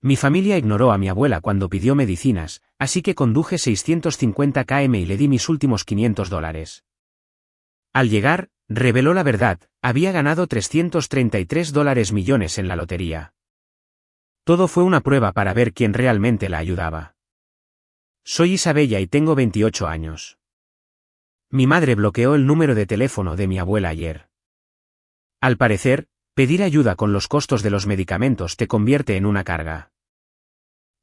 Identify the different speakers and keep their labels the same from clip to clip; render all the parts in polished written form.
Speaker 1: Mi familia ignoró a mi abuela cuando pidió medicinas, así que conduje 650 km y le di mis últimos $500. Al llegar, reveló la verdad, había ganado $333 millones en la lotería. Todo fue una prueba para ver quién realmente la ayudaba. Soy Isabella y tengo 28 años. Mi madre bloqueó el número de teléfono de mi abuela ayer. Al parecer, pedir ayuda con los costos de los medicamentos te convierte en una carga.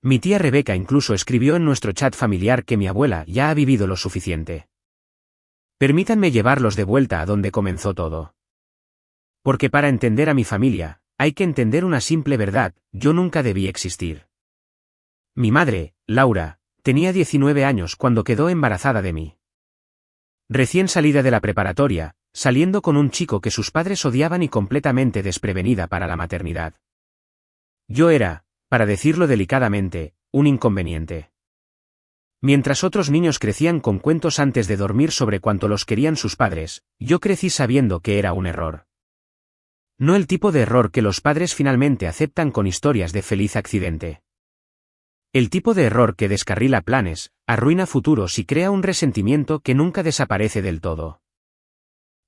Speaker 1: Mi tía Rebeca incluso escribió en nuestro chat familiar que mi abuela ya ha vivido lo suficiente. Permítanme llevarlos de vuelta a donde comenzó todo. Porque para entender a mi familia, hay que entender una simple verdad: yo nunca debí existir. Mi madre, Laura, tenía 19 años cuando quedó embarazada de mí. Recién salida de la preparatoria, saliendo con un chico que sus padres odiaban y completamente desprevenida para la maternidad. Yo era, para decirlo delicadamente, un inconveniente. Mientras otros niños crecían con cuentos antes de dormir sobre cuánto los querían sus padres, yo crecí sabiendo que era un error. No el tipo de error que los padres finalmente aceptan con historias de feliz accidente. El tipo de error que descarrila planes, arruina futuros y crea un resentimiento que nunca desaparece del todo.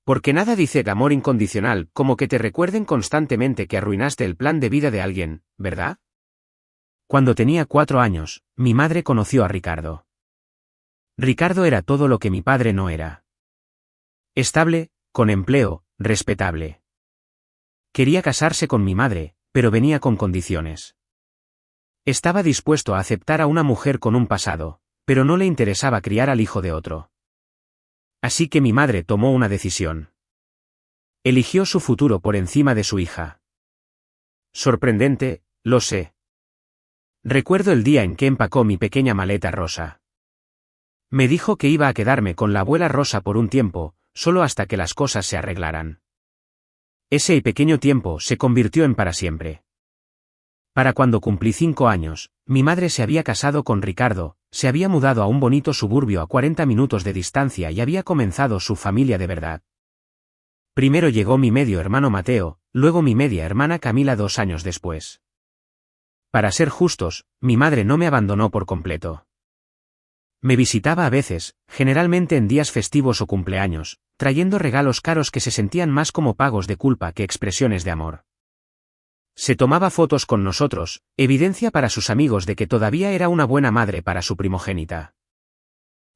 Speaker 1: Porque nada dice amor incondicional como que te recuerden constantemente que arruinaste el plan de vida de alguien, ¿verdad? Cuando tenía 4 años, mi madre conoció a Ricardo. Ricardo era todo lo que mi padre no era. Estable, con empleo, respetable. Quería casarse con mi madre, pero venía con condiciones. Estaba dispuesto a aceptar a una mujer con un pasado, pero no le interesaba criar al hijo de otro. Así que mi madre tomó una decisión. Eligió su futuro por encima de su hija. Sorprendente, lo sé. Recuerdo el día en que empacó mi pequeña maleta rosa. Me dijo que iba a quedarme con la abuela Rosa por un tiempo, solo hasta que las cosas se arreglaran. Ese pequeño tiempo se convirtió en para siempre. Para cuando cumplí 5 años, mi madre se había casado con Ricardo, se había mudado a un bonito suburbio a 40 minutos de distancia y había comenzado su familia de verdad. Primero llegó mi medio hermano Mateo, luego mi media hermana Camila 2 años después. Para ser justos, mi madre no me abandonó por completo. Me visitaba a veces, generalmente en días festivos o cumpleaños, trayendo regalos caros que se sentían más como pagos de culpa que expresiones de amor. Se tomaba fotos con nosotros, evidencia para sus amigos de que todavía era una buena madre para su primogénita.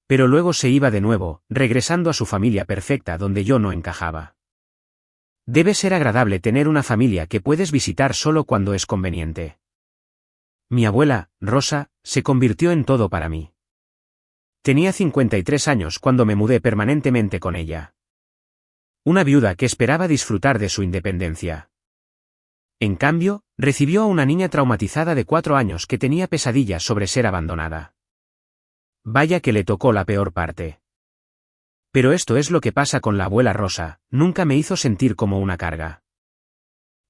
Speaker 1: Pero luego se iba de nuevo, regresando a su familia perfecta donde yo no encajaba. Debe ser agradable tener una familia que puedes visitar solo cuando es conveniente. Mi abuela, Rosa, se convirtió en todo para mí. Tenía 53 años cuando me mudé permanentemente con ella. Una viuda que esperaba disfrutar de su independencia. En cambio, recibió a una niña traumatizada de 4 años que tenía pesadillas sobre ser abandonada. Vaya que le tocó la peor parte. Pero esto es lo que pasa con la abuela Rosa, nunca me hizo sentir como una carga.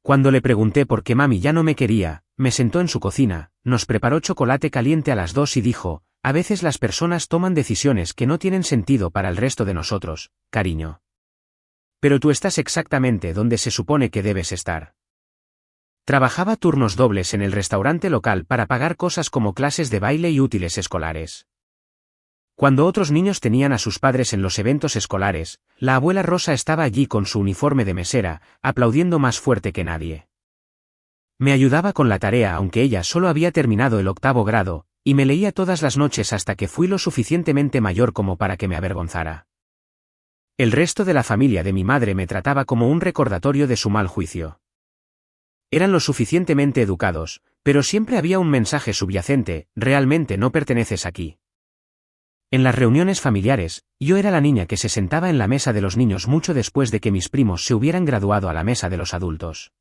Speaker 1: Cuando le pregunté por qué mami ya no me quería, me sentó en su cocina, nos preparó chocolate caliente a las 2 y dijo: a veces las personas toman decisiones que no tienen sentido para el resto de nosotros, cariño. Pero tú estás exactamente donde se supone que debes estar. Trabajaba turnos dobles en el restaurante local para pagar cosas como clases de baile y útiles escolares. Cuando otros niños tenían a sus padres en los eventos escolares, la abuela Rosa estaba allí con su uniforme de mesera, aplaudiendo más fuerte que nadie. Me ayudaba con la tarea aunque ella solo había terminado el 8º grado, y me leía todas las noches hasta que fui lo suficientemente mayor como para que me avergonzara. El resto de la familia de mi madre me trataba como un recordatorio de su mal juicio. Eran lo suficientemente educados, pero siempre había un mensaje subyacente: realmente no perteneces aquí. En las reuniones familiares, yo era la niña que se sentaba en la mesa de los niños mucho después de que mis primos se hubieran graduado a la mesa de los adultos.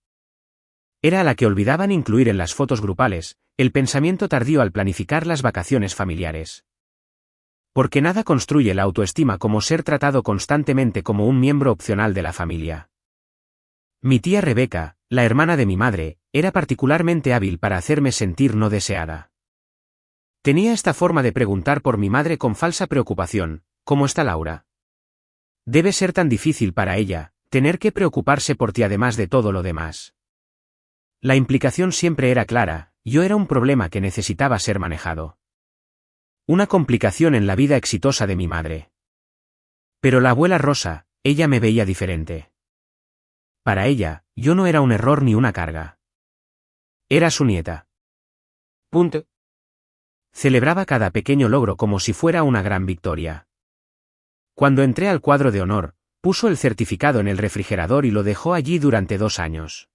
Speaker 1: Era a la que olvidaban incluir en las fotos grupales, el pensamiento tardío al planificar las vacaciones familiares. Porque nada construye la autoestima como ser tratado constantemente como un miembro opcional de la familia. Mi tía Rebeca, la hermana de mi madre, era particularmente hábil para hacerme sentir no deseada. Tenía esta forma de preguntar por mi madre con falsa preocupación: ¿cómo está Laura? Debe ser tan difícil para ella, tener que preocuparse por ti además de todo lo demás. La implicación siempre era clara: yo era un problema que necesitaba ser manejado. Una complicación en la vida exitosa de mi madre. Pero la abuela Rosa, ella me veía diferente. Para ella, yo no era un error ni una carga. Era su nieta. Punto. Celebraba cada pequeño logro como si fuera una gran victoria. Cuando entré al cuadro de honor, puso el certificado en el refrigerador y lo dejó allí durante 2 años.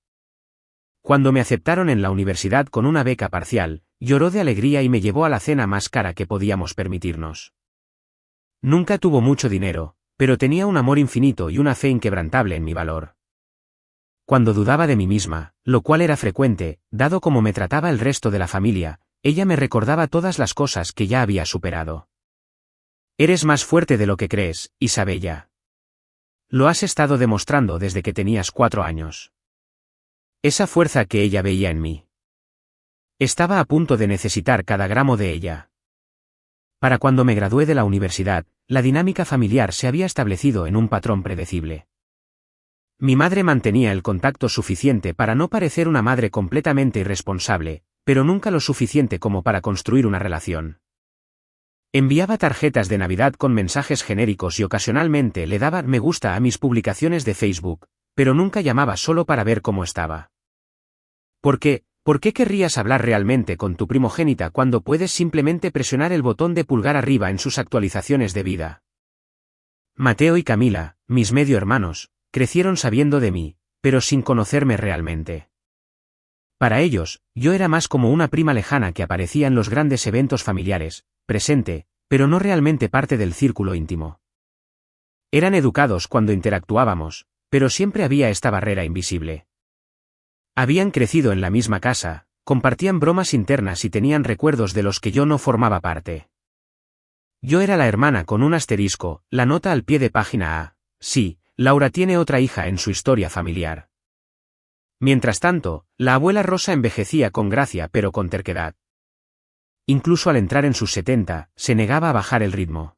Speaker 1: Cuando me aceptaron en la universidad con una beca parcial, lloró de alegría y me llevó a la cena más cara que podíamos permitirnos. Nunca tuvo mucho dinero, pero tenía un amor infinito y una fe inquebrantable en mi valor. Cuando dudaba de mí misma, lo cual era frecuente, dado como me trataba el resto de la familia, ella me recordaba todas las cosas que ya había superado. Eres más fuerte de lo que crees, Isabella. Lo has estado demostrando desde que tenías 4 años. Esa fuerza que ella veía en mí. Estaba a punto de necesitar cada gramo de ella. Para cuando me gradué de la universidad, la dinámica familiar se había establecido en un patrón predecible. Mi madre mantenía el contacto suficiente para no parecer una madre completamente irresponsable, pero nunca lo suficiente como para construir una relación. Enviaba tarjetas de Navidad con mensajes genéricos y ocasionalmente le daba me gusta a mis publicaciones de Facebook, pero nunca llamaba solo para ver cómo estaba. ¿Por qué? ¿Por qué querrías hablar realmente con tu primogénita cuando puedes simplemente presionar el botón de pulgar arriba en sus actualizaciones de vida? Mateo y Camila, mis medio hermanos, crecieron sabiendo de mí, pero sin conocerme realmente. Para ellos, yo era más como una prima lejana que aparecía en los grandes eventos familiares, presente, pero no realmente parte del círculo íntimo. Eran educados cuando interactuábamos, pero siempre había esta barrera invisible. Habían crecido en la misma casa, compartían bromas internas y tenían recuerdos de los que yo no formaba parte. Yo era la hermana con un asterisco, la nota al pie de página A. Sí, Laura tiene otra hija en su historia familiar. Mientras tanto, la abuela Rosa envejecía con gracia pero con terquedad. Incluso al entrar en sus 70, se negaba a bajar el ritmo.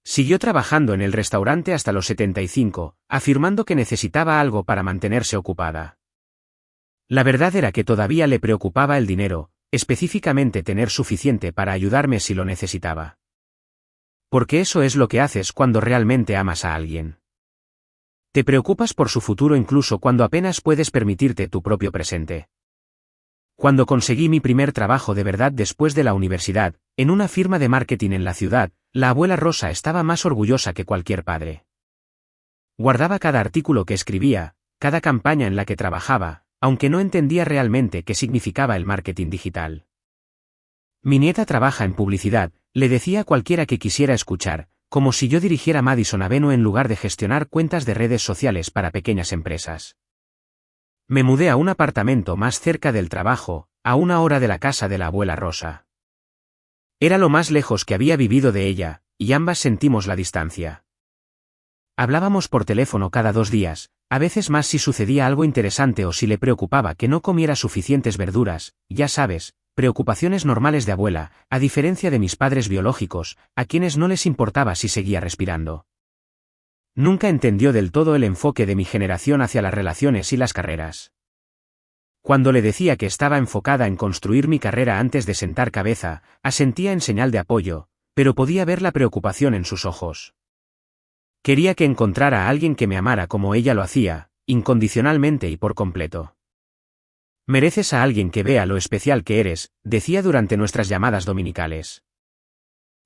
Speaker 1: Siguió trabajando en el restaurante hasta los 75, afirmando que necesitaba algo para mantenerse ocupada. La verdad era que todavía le preocupaba el dinero, específicamente tener suficiente para ayudarme si lo necesitaba. Porque eso es lo que haces cuando realmente amas a alguien. Te preocupas por su futuro incluso cuando apenas puedes permitirte tu propio presente. Cuando conseguí mi primer trabajo de verdad después de la universidad, en una firma de marketing en la ciudad, la abuela Rosa estaba más orgullosa que cualquier padre. Guardaba cada artículo que escribía, cada campaña en la que trabajaba, aunque no entendía realmente qué significaba el marketing digital. Mi nieta trabaja en publicidad, le decía a cualquiera que quisiera escuchar, como si yo dirigiera Madison Avenue en lugar de gestionar cuentas de redes sociales para pequeñas empresas. Me mudé a un apartamento más cerca del trabajo, a 1 hora de la casa de la abuela Rosa. Era lo más lejos que había vivido de ella, y ambas sentimos la distancia. Hablábamos por teléfono cada 2 días, a veces más si sucedía algo interesante o si le preocupaba que no comiera suficientes verduras, ya sabes, preocupaciones normales de abuela, a diferencia de mis padres biológicos, a quienes no les importaba si seguía respirando. Nunca entendió del todo el enfoque de mi generación hacia las relaciones y las carreras. Cuando le decía que estaba enfocada en construir mi carrera antes de sentar cabeza, asentía en señal de apoyo, pero podía ver la preocupación en sus ojos. Quería que encontrara a alguien que me amara como ella lo hacía, incondicionalmente y por completo. Mereces a alguien que vea lo especial que eres, decía durante nuestras llamadas dominicales.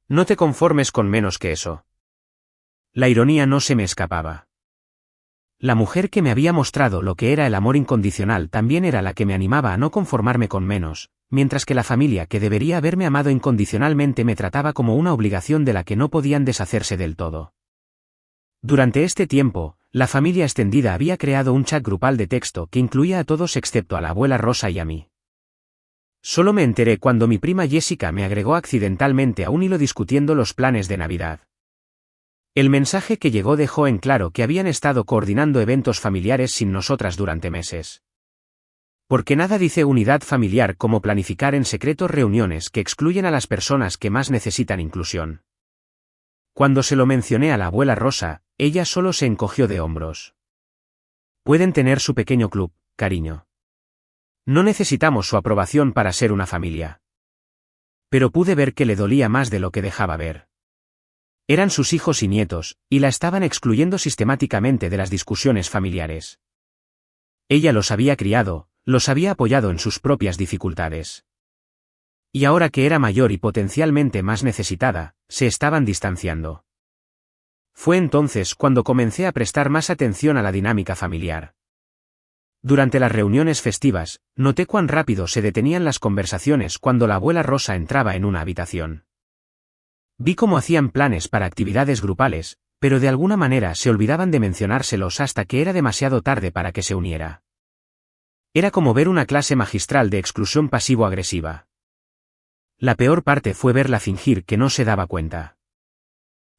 Speaker 1: No te conformes con menos que eso. La ironía no se me escapaba. La mujer que me había mostrado lo que era el amor incondicional también era la que me animaba a no conformarme con menos, mientras que la familia que debería haberme amado incondicionalmente me trataba como una obligación de la que no podían deshacerse del todo. Durante este tiempo, la familia extendida había creado un chat grupal de texto que incluía a todos excepto a la abuela Rosa y a mí. Solo me enteré cuando mi prima Jessica me agregó accidentalmente a un hilo discutiendo los planes de Navidad. El mensaje que llegó dejó en claro que habían estado coordinando eventos familiares sin nosotras durante meses. Porque nada dice unidad familiar como planificar en secreto reuniones que excluyen a las personas que más necesitan inclusión. Cuando se lo mencioné a la abuela Rosa, ella solo se encogió de hombros. Pueden tener su pequeño club, cariño. No necesitamos su aprobación para ser una familia. Pero pude ver que le dolía más de lo que dejaba ver. Eran sus hijos y nietos, y la estaban excluyendo sistemáticamente de las discusiones familiares. Ella los había criado, los había apoyado en sus propias dificultades. Y ahora que era mayor y potencialmente más necesitada, se estaban distanciando. Fue entonces cuando comencé a prestar más atención a la dinámica familiar. Durante las reuniones festivas, noté cuán rápido se detenían las conversaciones cuando la abuela Rosa entraba en una habitación. Vi cómo hacían planes para actividades grupales, pero de alguna manera se olvidaban de mencionárselos hasta que era demasiado tarde para que se uniera. Era como ver una clase magistral de exclusión pasivo-agresiva. La peor parte fue verla fingir que no se daba cuenta.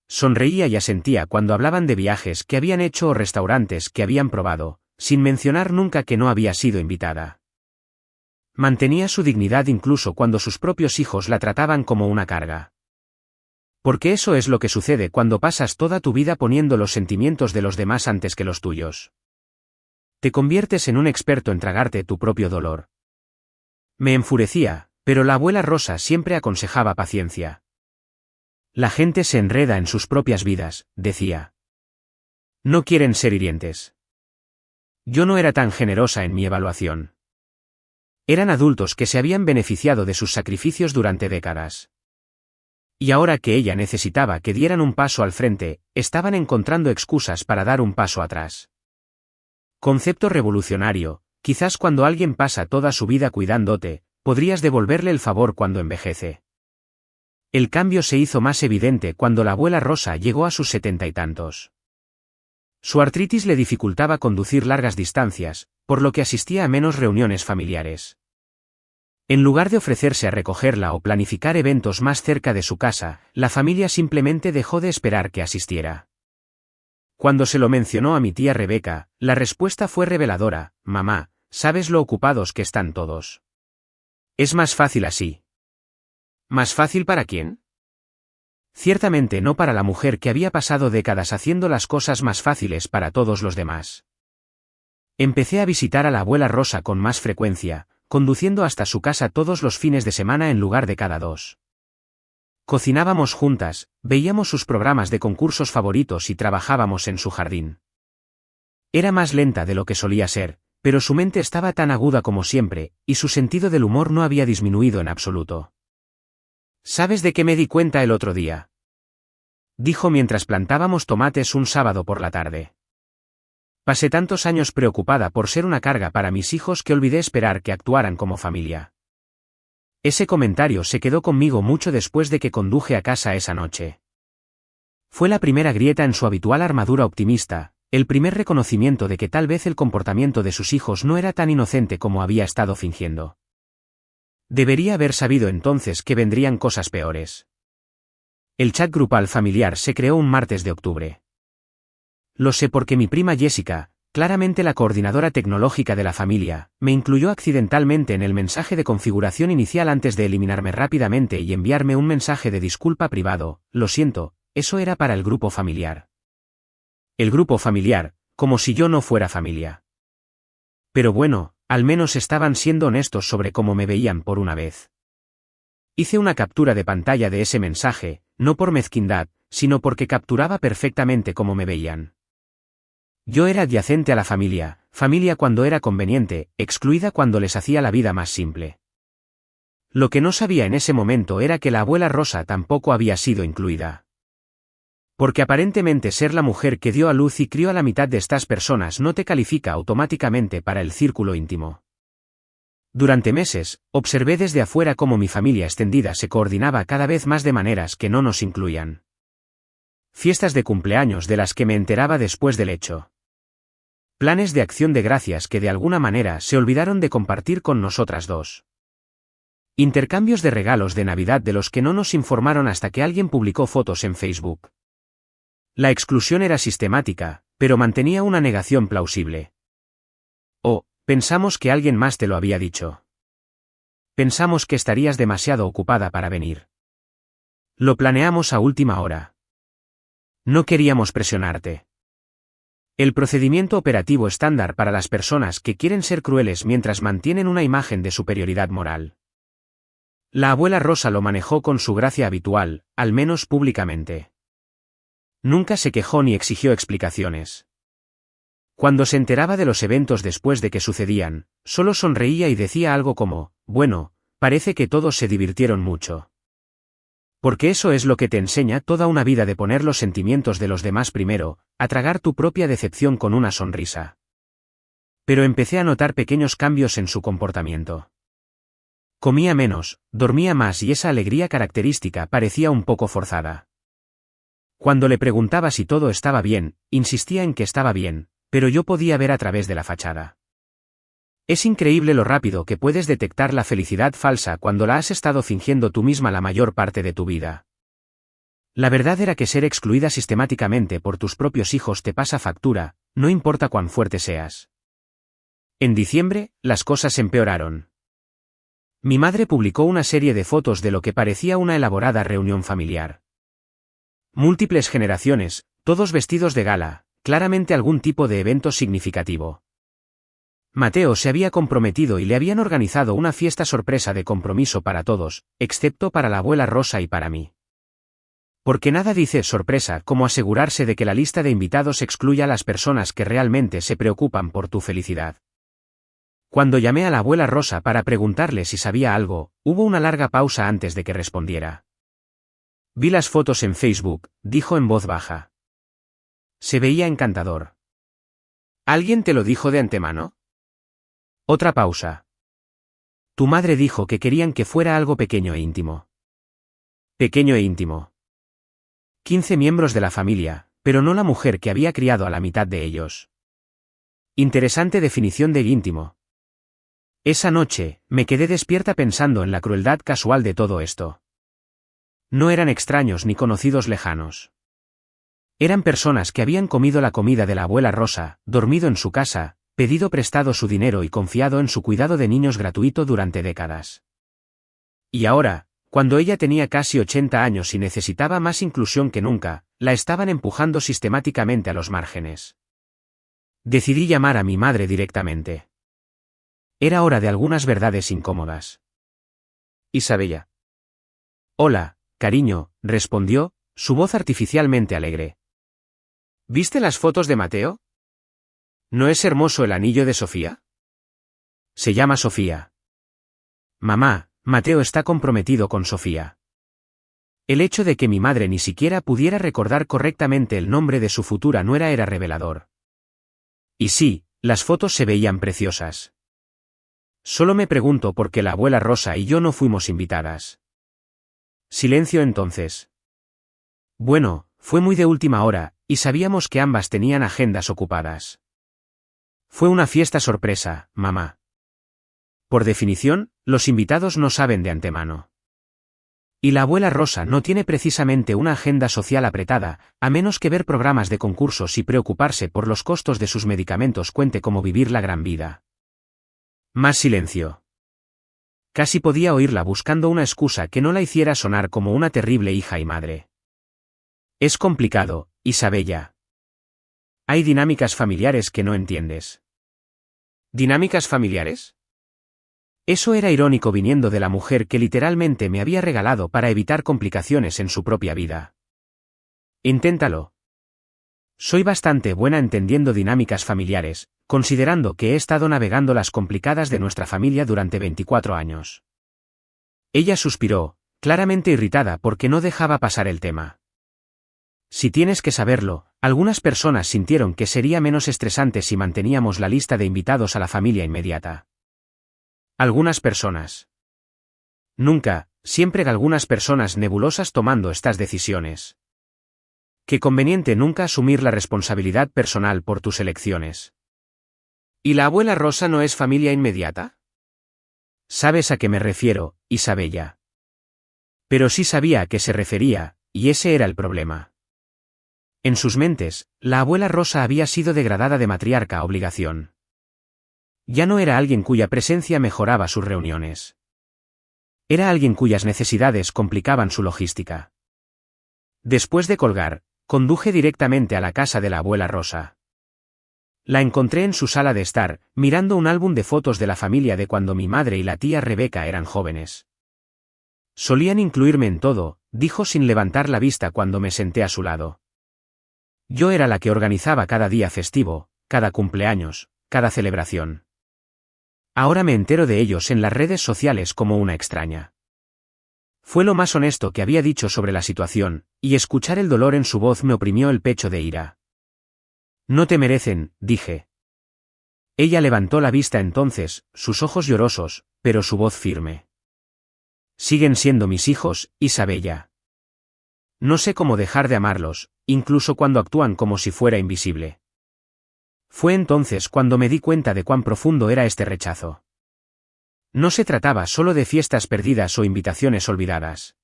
Speaker 1: Sonreía y asentía cuando hablaban de viajes que habían hecho o restaurantes que habían probado, sin mencionar nunca que no había sido invitada. Mantenía su dignidad incluso cuando sus propios hijos la trataban como una carga. Porque eso es lo que sucede cuando pasas toda tu vida poniendo los sentimientos de los demás antes que los tuyos. Te conviertes en un experto en tragarte tu propio dolor. Me enfurecía, pero la abuela Rosa siempre aconsejaba paciencia. La gente se enreda en sus propias vidas, decía. No quieren ser hirientes. Yo no era tan generosa en mi evaluación. Eran adultos que se habían beneficiado de sus sacrificios durante décadas. Y ahora que ella necesitaba que dieran un paso al frente, estaban encontrando excusas para dar un paso atrás. Concepto revolucionario, quizás cuando alguien pasa toda su vida cuidándote, podrías devolverle el favor cuando envejece. El cambio se hizo más evidente cuando la abuela Rosa llegó a sus 70 y tantos. Su artritis le dificultaba conducir largas distancias, por lo que asistía a menos reuniones familiares. En lugar de ofrecerse a recogerla o planificar eventos más cerca de su casa, la familia simplemente dejó de esperar que asistiera. Cuando se lo mencionó a mi tía Rebeca, la respuesta fue reveladora: mamá, ¿sabes lo ocupados que están todos? Es más fácil así. ¿Más fácil para quién? Ciertamente no para la mujer que había pasado décadas haciendo las cosas más fáciles para todos los demás. Empecé a visitar a la abuela Rosa con más frecuencia, conduciendo hasta su casa todos los fines de semana en lugar de cada 2. Cocinábamos juntas, veíamos sus programas de concursos favoritos y trabajábamos en su jardín. Era más lenta de lo que solía ser, pero su mente estaba tan aguda como siempre, y su sentido del humor no había disminuido en absoluto. ¿Sabes de qué me di cuenta el otro día?, dijo mientras plantábamos tomates un sábado por la tarde. Pasé tantos años preocupada por ser una carga para mis hijos que olvidé esperar que actuaran como familia. Ese comentario se quedó conmigo mucho después de que conduje a casa esa noche. Fue la primera grieta en su habitual armadura optimista, el primer reconocimiento de que tal vez el comportamiento de sus hijos no era tan inocente como había estado fingiendo. Debería haber sabido entonces que vendrían cosas peores. El chat grupal familiar se creó un martes de octubre. Lo sé porque mi prima Jessica, claramente la coordinadora tecnológica de la familia, me incluyó accidentalmente en el mensaje de configuración inicial antes de eliminarme rápidamente y enviarme un mensaje de disculpa privado: lo siento, eso era para el grupo familiar. El grupo familiar, como si yo no fuera familia. Pero bueno, al menos estaban siendo honestos sobre cómo me veían por una vez. Hice una captura de pantalla de ese mensaje, no por mezquindad, sino porque capturaba perfectamente cómo me veían. Yo era adyacente a la familia, familia cuando era conveniente, excluida cuando les hacía la vida más simple. Lo que no sabía en ese momento era que la abuela Rosa tampoco había sido incluida. Porque aparentemente ser la mujer que dio a luz y crió a la mitad de estas personas no te califica automáticamente para el círculo íntimo. Durante meses, observé desde afuera cómo mi familia extendida se coordinaba cada vez más de maneras que no nos incluían. Fiestas de cumpleaños de las que me enteraba después del hecho. Planes de acción de gracias que de alguna manera se olvidaron de compartir con nosotras dos. Intercambios de regalos de Navidad de los que no nos informaron hasta que alguien publicó fotos en Facebook. La exclusión era sistemática, pero mantenía una negación plausible. Oh, pensamos que alguien más te lo había dicho. Pensamos que estarías demasiado ocupada para venir. Lo planeamos a última hora. No queríamos presionarte. El procedimiento operativo estándar para las personas que quieren ser crueles mientras mantienen una imagen de superioridad moral. La abuela Rosa lo manejó con su gracia habitual, al menos públicamente. Nunca se quejó ni exigió explicaciones. Cuando se enteraba de los eventos después de que sucedían, solo sonreía y decía algo como, bueno, parece que todos se divirtieron mucho. Porque eso es lo que te enseña toda una vida, de poner los sentimientos de los demás primero, a tragar tu propia decepción con una sonrisa. Pero empecé a notar pequeños cambios en su comportamiento. Comía menos, dormía más y esa alegría característica parecía un poco forzada. Cuando le preguntaba si todo estaba bien, insistía en que estaba bien, pero yo podía ver a través de la fachada. Es increíble lo rápido que puedes detectar la felicidad falsa cuando la has estado fingiendo tú misma la mayor parte de tu vida. La verdad era que ser excluida sistemáticamente por tus propios hijos te pasa factura, no importa cuán fuerte seas. En diciembre, las cosas empeoraron. Mi madre publicó una serie de fotos de lo que parecía una elaborada reunión familiar. Múltiples generaciones, todos vestidos de gala, claramente algún tipo de evento significativo. Mateo se había comprometido y le habían organizado una fiesta sorpresa de compromiso para todos, excepto para la abuela Rosa y para mí. Porque nada dice sorpresa como asegurarse de que la lista de invitados excluya a las personas que realmente se preocupan por tu felicidad. Cuando llamé a la abuela Rosa para preguntarle si sabía algo, hubo una larga pausa antes de que respondiera. Vi las fotos en Facebook, dijo en voz baja. Se veía encantador. ¿Alguien te lo dijo de antemano? Otra pausa. Tu madre dijo que querían que fuera algo pequeño e íntimo. Pequeño e íntimo. 15 miembros de la familia, pero no la mujer que había criado a la mitad de ellos. Interesante definición de íntimo. Esa noche, me quedé despierta pensando en la crueldad casual de todo esto. No eran extraños ni conocidos lejanos. Eran personas que habían comido la comida de la abuela Rosa, dormido en su casa, pedido prestado su dinero y confiado en su cuidado de niños gratuito durante décadas. Y ahora, cuando ella tenía casi 80 años y necesitaba más inclusión que nunca, la estaban empujando sistemáticamente a los márgenes. Decidí llamar a mi madre directamente. Era hora de algunas verdades incómodas. Isabella. Hola, cariño, respondió, su voz artificialmente alegre. ¿Viste las fotos de Mateo? ¿No es hermoso el anillo de Sofía? Se llama Sofía. Mamá, Mateo está comprometido con Sofía. El hecho de que mi madre ni siquiera pudiera recordar correctamente el nombre de su futura nuera era revelador. Y sí, las fotos se veían preciosas. Solo me pregunto por qué la abuela Rosa y yo no fuimos invitadas. Silencio entonces. Bueno, fue muy de última hora, y sabíamos que ambas tenían agendas ocupadas. Fue una fiesta sorpresa, mamá. Por definición, los invitados no saben de antemano. Y la abuela Rosa no tiene precisamente una agenda social apretada, a menos que ver programas de concursos y preocuparse por los costos de sus medicamentos cuente como vivir la gran vida. Más silencio. Casi podía oírla buscando una excusa que no la hiciera sonar como una terrible hija y madre. Es complicado, Isabella. Hay dinámicas familiares que no entiendes. ¿Dinámicas familiares? Eso era irónico viniendo de la mujer que literalmente me había regalado para evitar complicaciones en su propia vida. Inténtalo. Soy bastante buena entendiendo dinámicas familiares, considerando que he estado navegando las complicadas de nuestra familia durante 24 años. Ella suspiró, claramente irritada porque no dejaba pasar el tema. Si tienes que saberlo, algunas personas sintieron que sería menos estresante si manteníamos la lista de invitados a la familia inmediata. Algunas personas. Nunca, siempre algunas personas nebulosas tomando estas decisiones. Qué conveniente nunca asumir la responsabilidad personal por tus elecciones. ¿Y la abuela Rosa no es familia inmediata? Sabes a qué me refiero, Isabella. Pero sí sabía a qué se refería, y ese era el problema. En sus mentes, la abuela Rosa había sido degradada de matriarca a obligación. Ya no era alguien cuya presencia mejoraba sus reuniones. Era alguien cuyas necesidades complicaban su logística. Después de colgar, conduje directamente a la casa de la abuela Rosa. La encontré en su sala de estar, mirando un álbum de fotos de la familia de cuando mi madre y la tía Rebeca eran jóvenes. Solían incluirme en todo, dijo sin levantar la vista cuando me senté a su lado. Yo era la que organizaba cada día festivo, cada cumpleaños, cada celebración. Ahora me entero de ellos en las redes sociales como una extraña. Fue lo más honesto que había dicho sobre la situación, y escuchar el dolor en su voz me oprimió el pecho de ira. No te merecen, dije. Ella levantó la vista entonces, sus ojos llorosos, pero su voz firme. Siguen siendo mis hijos, Isabella. No sé cómo dejar de amarlos, incluso cuando actúan como si fuera invisible. Fue entonces cuando me di cuenta de cuán profundo era este rechazo. No se trataba solo de fiestas perdidas o invitaciones olvidadas.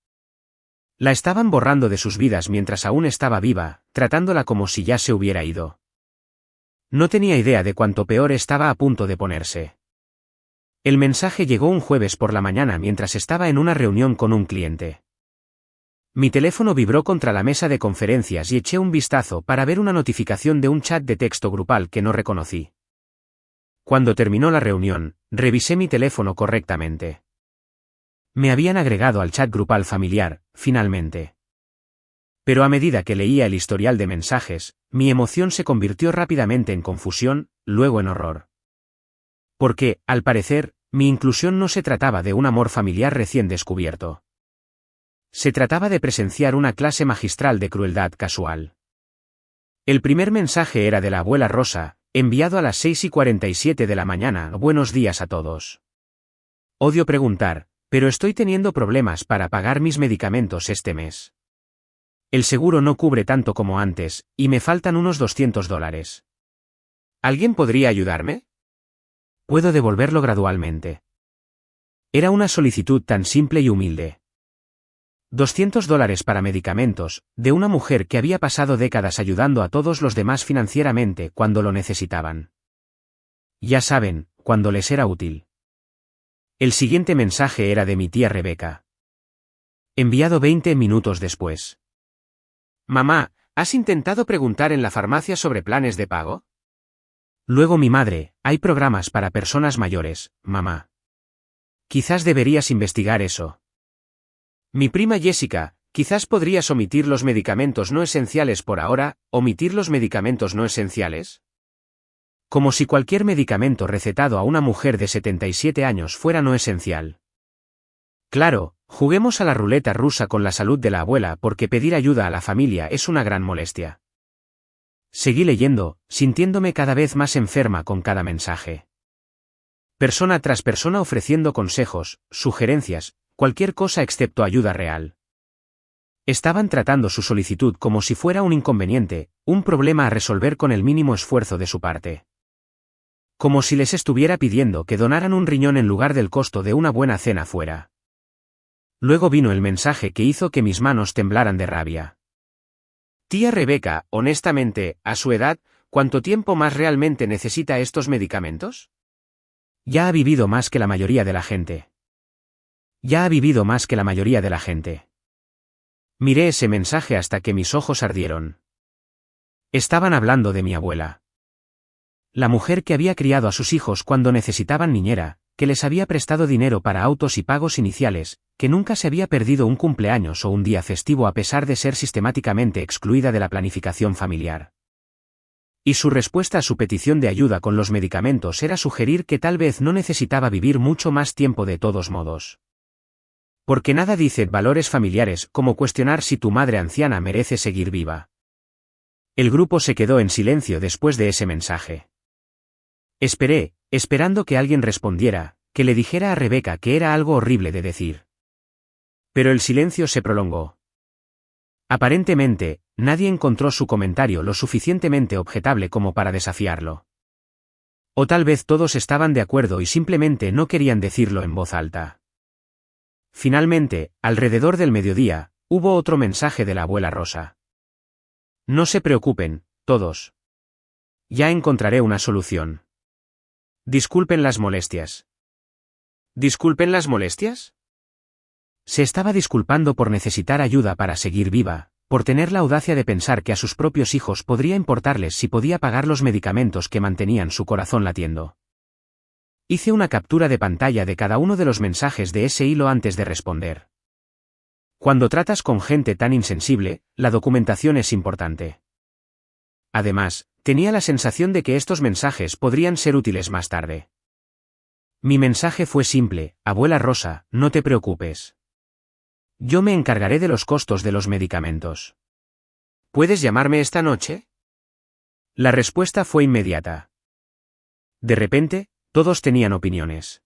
Speaker 1: La estaban borrando de sus vidas mientras aún estaba viva, tratándola como si ya se hubiera ido. No tenía idea de cuánto peor estaba a punto de ponerse. El mensaje llegó un jueves por la mañana mientras estaba en una reunión con un cliente. Mi teléfono vibró contra la mesa de conferencias y eché un vistazo para ver una notificación de un chat de texto grupal que no reconocí. Cuando terminó la reunión, revisé mi teléfono correctamente. Me habían agregado al chat grupal familiar, finalmente. Pero a medida que leía el historial de mensajes, mi emoción se convirtió rápidamente en confusión, luego en horror. Porque, al parecer, mi inclusión no se trataba de un amor familiar recién descubierto. Se trataba de presenciar una clase magistral de crueldad casual. El primer mensaje era de la abuela Rosa, enviado a las 6:47 de la mañana. Buenos días a todos. Odio preguntar, pero estoy teniendo problemas para pagar mis medicamentos este mes. El seguro no cubre tanto como antes, y me faltan unos $200. ¿Alguien podría ayudarme? Puedo devolverlo gradualmente. Era una solicitud tan simple y humilde. $200 para medicamentos, de una mujer que había pasado décadas ayudando a todos los demás financieramente cuando lo necesitaban. Ya saben, cuando les era útil. El siguiente mensaje era de mi tía Rebeca. Enviado 20 minutos después. Mamá, ¿has intentado preguntar en la farmacia sobre planes de pago? Luego mi madre, hay programas para personas mayores, mamá. Quizás deberías investigar eso. Mi prima Jessica, quizás podrías omitir los medicamentos no esenciales por ahora, ¿omitir los medicamentos no esenciales? Como si cualquier medicamento recetado a una mujer de 77 años fuera no esencial. Claro, juguemos a la ruleta rusa con la salud de la abuela porque pedir ayuda a la familia es una gran molestia. Seguí leyendo, sintiéndome cada vez más enferma con cada mensaje. Persona tras persona ofreciendo consejos, sugerencias, cualquier cosa excepto ayuda real. Estaban tratando su solicitud como si fuera un inconveniente, un problema a resolver con el mínimo esfuerzo de su parte. Como si les estuviera pidiendo que donaran un riñón en lugar del costo de una buena cena fuera. Luego vino el mensaje que hizo que mis manos temblaran de rabia. Tía Rebeca, honestamente, a su edad, ¿cuánto tiempo más realmente necesita estos medicamentos? Ya ha vivido más que la mayoría de la gente. Ya ha vivido más que la mayoría de la gente. Miré ese mensaje hasta que mis ojos ardieron. Estaban hablando de mi abuela. La mujer que había criado a sus hijos cuando necesitaban niñera, que les había prestado dinero para autos y pagos iniciales, que nunca se había perdido un cumpleaños o un día festivo a pesar de ser sistemáticamente excluida de la planificación familiar. Y su respuesta a su petición de ayuda con los medicamentos era sugerir que tal vez no necesitaba vivir mucho más tiempo de todos modos. Porque nada dice valores familiares como cuestionar si tu madre anciana merece seguir viva. El grupo se quedó en silencio después de ese mensaje. Esperé, esperando que alguien respondiera, que le dijera a Rebeca que era algo horrible de decir. Pero el silencio se prolongó. Aparentemente, nadie encontró su comentario lo suficientemente objetable como para desafiarlo. O tal vez todos estaban de acuerdo y simplemente no querían decirlo en voz alta. Finalmente, alrededor del mediodía, hubo otro mensaje de la abuela Rosa. No se preocupen, todos. Ya encontraré una solución. Disculpen las molestias. ¿Disculpen las molestias? Se estaba disculpando por necesitar ayuda para seguir viva, por tener la audacia de pensar que a sus propios hijos podría importarles si podía pagar los medicamentos que mantenían su corazón latiendo. Hice una captura de pantalla de cada uno de los mensajes de ese hilo antes de responder. Cuando tratas con gente tan insensible, la documentación es importante. Además, tenía la sensación de que estos mensajes podrían ser útiles más tarde. Mi mensaje fue simple: abuela Rosa, no te preocupes. Yo me encargaré de los costos de los medicamentos. ¿Puedes llamarme esta noche? La respuesta fue inmediata. De repente, todos tenían opiniones.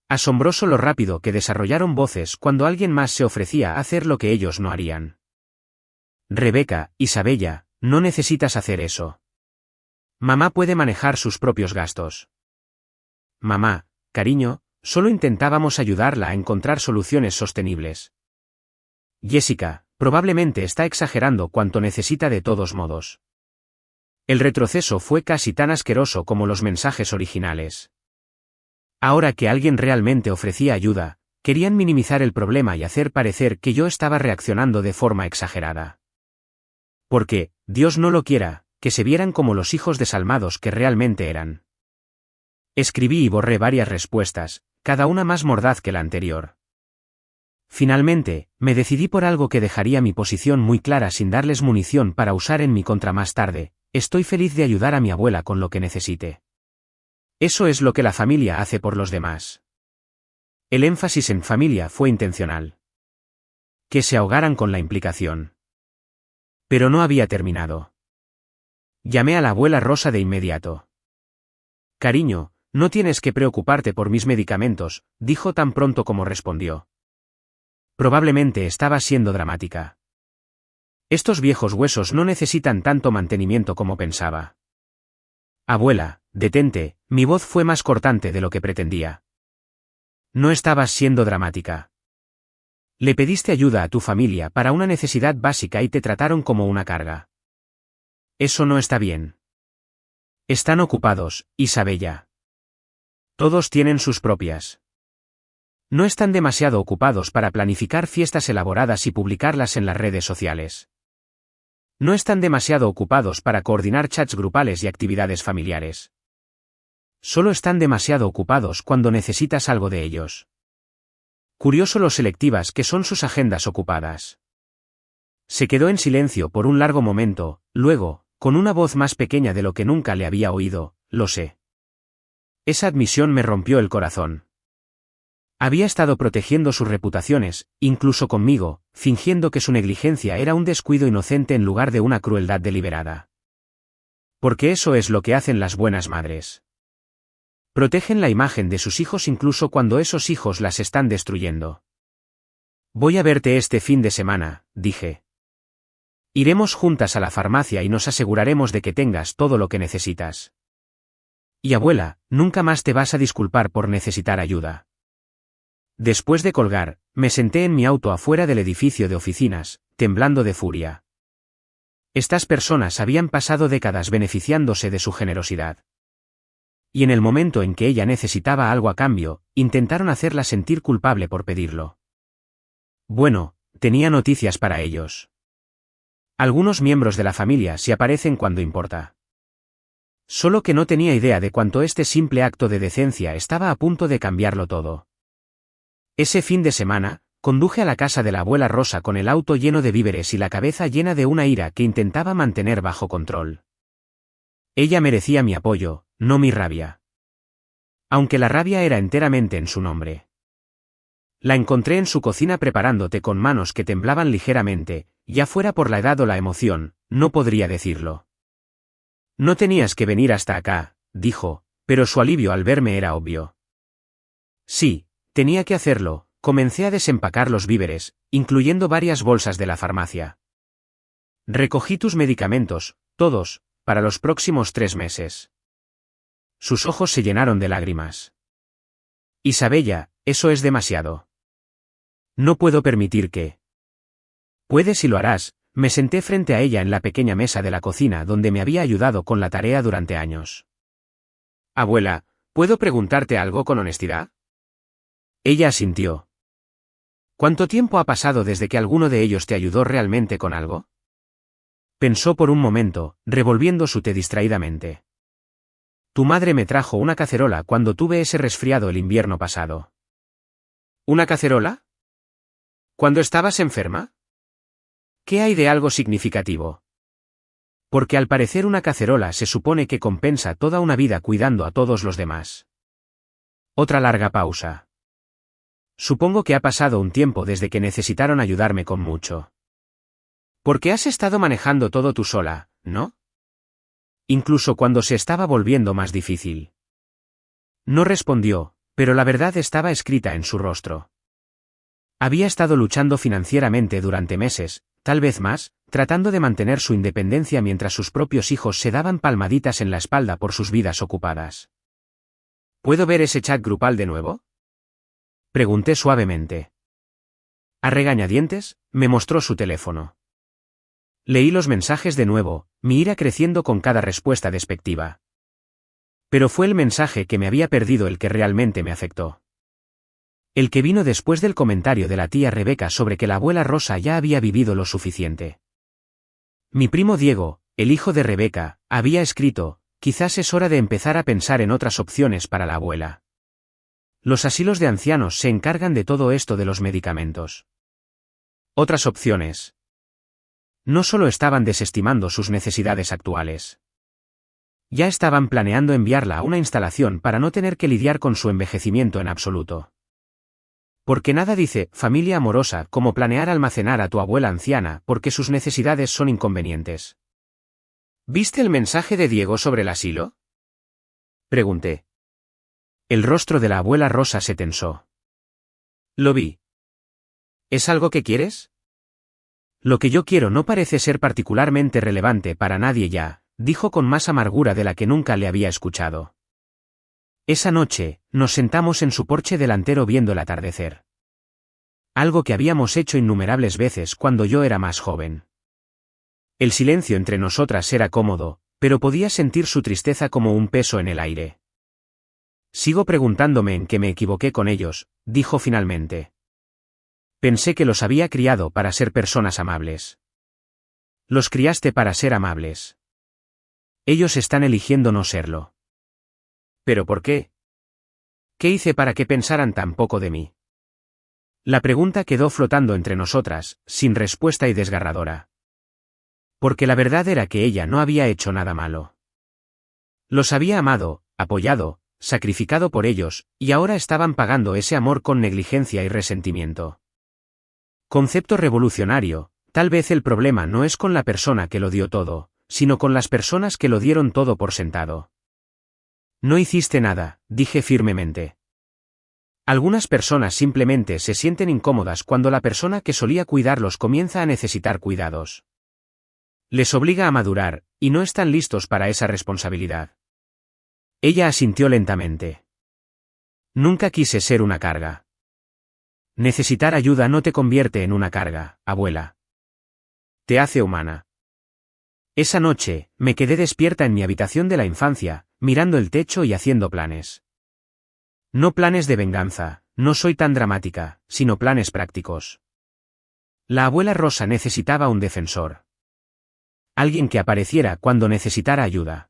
Speaker 1: Asombroso lo rápido que desarrollaron voces cuando alguien más se ofrecía a hacer lo que ellos no harían. Rebeca, Isabella, no necesitas hacer eso. Mamá puede manejar sus propios gastos. Mamá, cariño, solo intentábamos ayudarla a encontrar soluciones sostenibles. Jessica, probablemente está exagerando cuanto necesita de todos modos. El retroceso fue casi tan asqueroso como los mensajes originales. Ahora que alguien realmente ofrecía ayuda, querían minimizar el problema y hacer parecer que yo estaba reaccionando de forma exagerada. Porque, Dios no lo quiera, que se vieran como los hijos desalmados que realmente eran. Escribí y borré varias respuestas, cada una más mordaz que la anterior. Finalmente, me decidí por algo que dejaría mi posición muy clara sin darles munición para usar en mi contra más tarde: estoy feliz de ayudar a mi abuela con lo que necesite. Eso es lo que la familia hace por los demás. El énfasis en familia fue intencional. Que se ahogaran con la implicación. Pero no había terminado. Llamé a la abuela Rosa de inmediato. Cariño, no tienes que preocuparte por mis medicamentos, dijo tan pronto como respondió. Probablemente estaba siendo dramática. Estos viejos huesos no necesitan tanto mantenimiento como pensaba. Abuela, detente, mi voz fue más cortante de lo que pretendía. No estabas siendo dramática. Le pediste ayuda a tu familia para una necesidad básica y te trataron como una carga. Eso no está bien. Están ocupados, Isabella. Todos tienen sus propias. No están demasiado ocupados para planificar fiestas elaboradas y publicarlas en las redes sociales. No están demasiado ocupados para coordinar chats grupales y actividades familiares. Solo están demasiado ocupados cuando necesitas algo de ellos. Curioso lo selectivas que son sus agendas ocupadas. Se quedó en silencio por un largo momento, luego, con una voz más pequeña de lo que nunca le había oído: lo sé. Esa admisión me rompió el corazón. Había estado protegiendo sus reputaciones, incluso conmigo, fingiendo que su negligencia era un descuido inocente en lugar de una crueldad deliberada. Porque eso es lo que hacen las buenas madres. Protegen la imagen de sus hijos incluso cuando esos hijos las están destruyendo. Voy a verte este fin de semana, dije. Iremos juntas a la farmacia y nos aseguraremos de que tengas todo lo que necesitas. Y abuela, nunca más te vas a disculpar por necesitar ayuda. Después de colgar, me senté en mi auto afuera del edificio de oficinas, temblando de furia. Estas personas habían pasado décadas beneficiándose de su generosidad. Y en el momento en que ella necesitaba algo a cambio, intentaron hacerla sentir culpable por pedirlo. Bueno, tenía noticias para ellos. Algunos miembros de la familia se aparecen cuando importa. Solo que no tenía idea de cuánto este simple acto de decencia estaba a punto de cambiarlo todo. Ese fin de semana, conduje a la casa de la abuela Rosa con el auto lleno de víveres y la cabeza llena de una ira que intentaba mantener bajo control. Ella merecía mi apoyo, no mi rabia. Aunque la rabia era enteramente en su nombre. La encontré en su cocina preparándote con manos que temblaban ligeramente, ya fuera por la edad o la emoción, no podría decirlo. No tenías que venir hasta acá, dijo, pero su alivio al verme era obvio. Sí, tenía que hacerlo. Comencé a desempacar los víveres, incluyendo varias bolsas de la farmacia. Recogí tus medicamentos, todos, para los próximos 3 meses. Sus ojos se llenaron de lágrimas. Isabella, eso es demasiado. No puedo permitir que... Puedes y lo harás. Me senté frente a ella en la pequeña mesa de la cocina donde me había ayudado con la tarea durante años. Abuela, ¿puedo preguntarte algo con honestidad? Ella asintió. ¿Cuánto tiempo ha pasado desde que alguno de ellos te ayudó realmente con algo? Pensó por un momento, revolviendo su té distraídamente. Tu madre me trajo una cacerola cuando tuve ese resfriado el invierno pasado. ¿Una cacerola? ¿Cuándo estabas enferma? ¿Qué hay de algo significativo? Porque al parecer una cacerola se supone que compensa toda una vida cuidando a todos los demás. Otra larga pausa. Supongo que ha pasado un tiempo desde que necesitaron ayudarme con mucho. Porque has estado manejando todo tú sola, ¿no? Incluso cuando se estaba volviendo más difícil. No respondió, pero la verdad estaba escrita en su rostro. Había estado luchando financieramente durante meses, tal vez más, tratando de mantener su independencia mientras sus propios hijos se daban palmaditas en la espalda por sus vidas ocupadas. ¿Puedo ver ese chat grupal de nuevo? Pregunté suavemente. A regañadientes, me mostró su teléfono. Leí los mensajes de nuevo, mi ira creciendo con cada respuesta despectiva. Pero fue el mensaje que me había perdido el que realmente me afectó. El que vino después del comentario de la tía Rebeca sobre que la abuela Rosa ya había vivido lo suficiente. Mi primo Diego, el hijo de Rebeca, había escrito, quizás es hora de empezar a pensar en otras opciones para la abuela. Los asilos de ancianos se encargan de todo esto de los medicamentos. Otras opciones. No solo estaban desestimando sus necesidades actuales. Ya estaban planeando enviarla a una instalación para no tener que lidiar con su envejecimiento en absoluto. Porque nada dice, familia amorosa, como planear almacenar a tu abuela anciana porque sus necesidades son inconvenientes. ¿Viste el mensaje de Diego sobre el asilo? Pregunté. El rostro de la abuela Rosa se tensó. Lo vi. ¿Es algo que quieres? Lo que yo quiero no parece ser particularmente relevante para nadie ya, dijo con más amargura de la que nunca le había escuchado. Esa noche, nos sentamos en su porche delantero viendo el atardecer. Algo que habíamos hecho innumerables veces cuando yo era más joven. El silencio entre nosotras era cómodo, pero podía sentir su tristeza como un peso en el aire. Sigo preguntándome en qué me equivoqué con ellos, dijo finalmente. Pensé que los había criado para ser personas amables. Los criaste para ser amables. Ellos están eligiendo no serlo. ¿Pero por qué? ¿Qué hice para que pensaran tan poco de mí? La pregunta quedó flotando entre nosotras, sin respuesta y desgarradora. Porque la verdad era que ella no había hecho nada malo. Los había amado, apoyado, sacrificado por ellos, y ahora estaban pagando ese amor con negligencia y resentimiento. Concepto revolucionario, tal vez el problema no es con la persona que lo dio todo, sino con las personas que lo dieron todo por sentado. No hiciste nada, dije firmemente. Algunas personas simplemente se sienten incómodas cuando la persona que solía cuidarlos comienza a necesitar cuidados. Les obliga a madurar, y no están listos para esa responsabilidad. Ella asintió lentamente. Nunca quise ser una carga. Necesitar ayuda no te convierte en una carga, abuela. Te hace humana. Esa noche, me quedé despierta en mi habitación de la infancia, mirando el techo y haciendo planes. No planes de venganza, no soy tan dramática, sino planes prácticos. La abuela Rosa necesitaba un defensor. Alguien que apareciera cuando necesitara ayuda.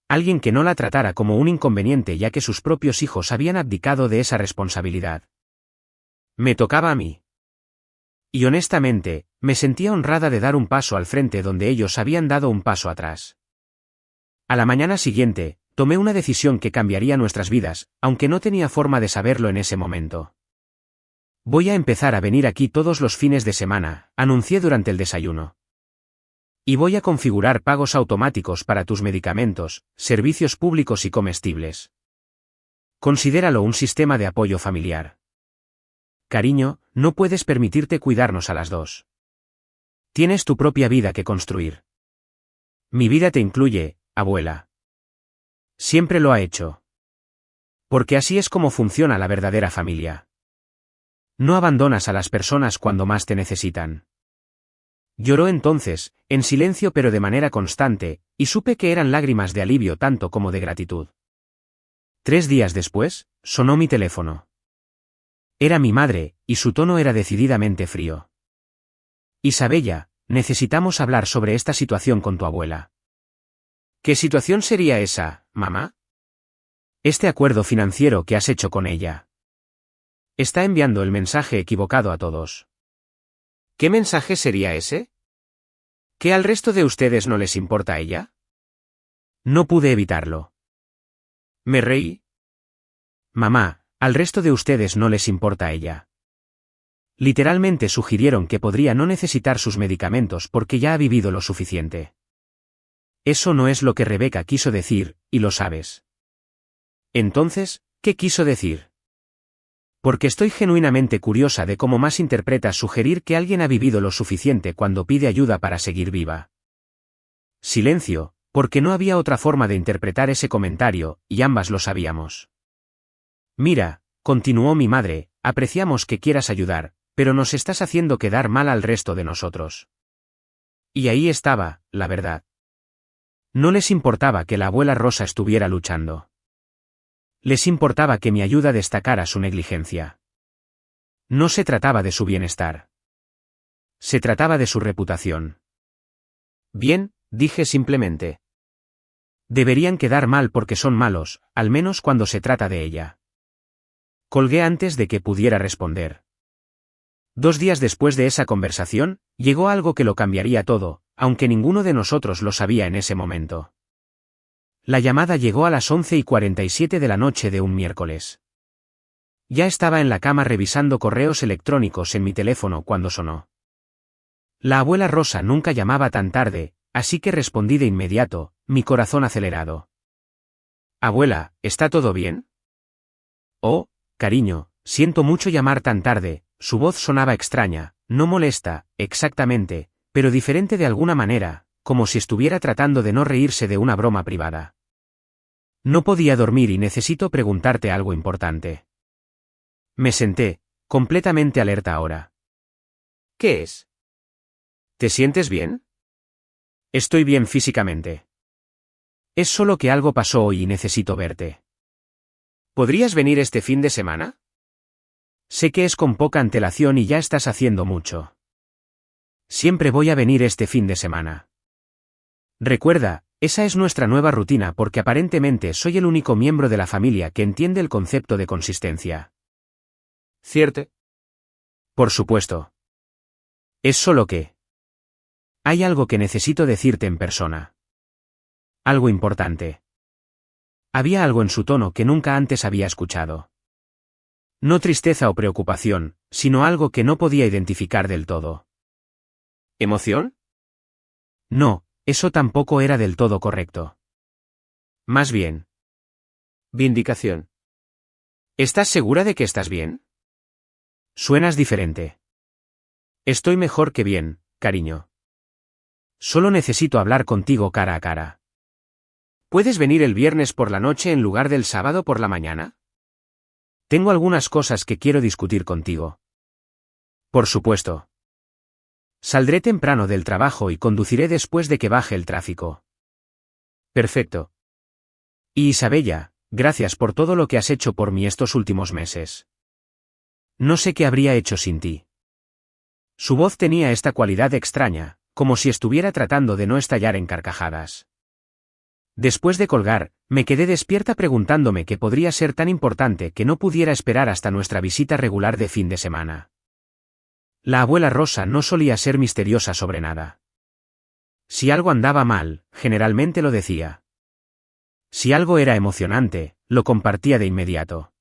Speaker 1: Alguien que no la tratara como un inconveniente ya que sus propios hijos habían abdicado de esa responsabilidad. Me tocaba a mí. Y honestamente, me sentía honrada de dar un paso al frente donde ellos habían dado un paso atrás. A la mañana siguiente, tomé una decisión que cambiaría nuestras vidas, aunque no tenía forma de saberlo en ese momento. Voy a empezar a venir aquí todos los fines de semana, anuncié durante el desayuno. Y voy a configurar pagos automáticos para tus medicamentos, servicios públicos y comestibles. Considéralo un sistema de apoyo familiar. Cariño, no puedes permitirte cuidarnos a las dos. Tienes tu propia vida que construir. Mi vida te incluye, abuela. Siempre lo ha hecho. Porque así es como funciona la verdadera familia. No abandonas a las personas cuando más te necesitan. Lloró entonces, en silencio pero de manera constante, y supe que eran lágrimas de alivio tanto como de gratitud. 3 días después, sonó mi teléfono. Era mi madre, y su tono era decididamente frío. Isabella, necesitamos hablar sobre esta situación con tu abuela. ¿Qué situación sería esa, mamá? Este acuerdo financiero que has hecho con ella. Está enviando el mensaje equivocado a todos. ¿Qué mensaje sería ese? ¿Que al resto de ustedes no les importa a ella? No pude evitarlo. Me reí. Mamá, al resto de ustedes no les importa a ella. Literalmente sugirieron que podría no necesitar sus medicamentos porque ya ha vivido lo suficiente. Eso no es lo que Rebeca quiso decir, y lo sabes. Entonces, ¿qué quiso decir? Porque estoy genuinamente curiosa de cómo más interpretas sugerir que alguien ha vivido lo suficiente cuando pide ayuda para seguir viva. Silencio, porque no había otra forma de interpretar ese comentario, y ambas lo sabíamos. Mira, continuó mi madre, apreciamos que quieras ayudar, pero nos estás haciendo quedar mal al resto de nosotros. Y ahí estaba, la verdad. No les importaba que la abuela Rosa estuviera luchando. Les importaba que mi ayuda destacara su negligencia. No se trataba de su bienestar. Se trataba de su reputación. Bien, dije simplemente. Deberían quedar mal porque son malos, al menos cuando se trata de ella. Colgué antes de que pudiera responder. 2 días después de esa conversación, llegó algo que lo cambiaría todo, aunque ninguno de nosotros lo sabía en ese momento. La llamada llegó a las 11:47 de la noche de un miércoles. Ya estaba en la cama revisando correos electrónicos en mi teléfono cuando sonó. La abuela Rosa nunca llamaba tan tarde, así que respondí de inmediato, mi corazón acelerado. Abuela, ¿está todo bien? Oh, cariño, siento mucho llamar tan tarde. Su voz sonaba extraña, no molesta, exactamente, pero diferente de alguna manera, como si estuviera tratando de no reírse de una broma privada. No podía dormir y necesito preguntarte algo importante. Me senté, completamente alerta ahora. ¿Qué es? ¿Te sientes bien? Estoy bien físicamente. Es solo que algo pasó hoy y necesito verte. ¿Podrías venir este fin de semana? Sé que es con poca antelación y ya estás haciendo mucho. Siempre voy a venir este fin de semana. Recuerda, esa es nuestra nueva rutina porque aparentemente soy el único miembro de la familia que entiende el concepto de consistencia. ¿Cierto? Por supuesto. Es solo que... hay algo que necesito decirte en persona. Algo importante. Había algo en su tono que nunca antes había escuchado. No tristeza o preocupación, sino algo que no podía identificar del todo. ¿Emoción? No, eso tampoco era del todo correcto. Más bien. Vindicación. ¿Estás segura de que estás bien? Suenas diferente. Estoy mejor que bien, cariño. Solo necesito hablar contigo cara a cara. ¿Puedes venir el viernes por la noche en lugar del sábado por la mañana? Tengo algunas cosas que quiero discutir contigo. Por supuesto. Saldré temprano del trabajo y conduciré después de que baje el tráfico. Perfecto. Y Isabella, gracias por todo lo que has hecho por mí estos últimos meses. No sé qué habría hecho sin ti. Su voz tenía esta cualidad extraña, como si estuviera tratando de no estallar en carcajadas. Después de colgar, me quedé despierta preguntándome qué podría ser tan importante que no pudiera esperar hasta nuestra visita regular de fin de semana. La abuela Rosa no solía ser misteriosa sobre nada. Si algo andaba mal, generalmente lo decía. Si algo era emocionante, lo compartía de inmediato.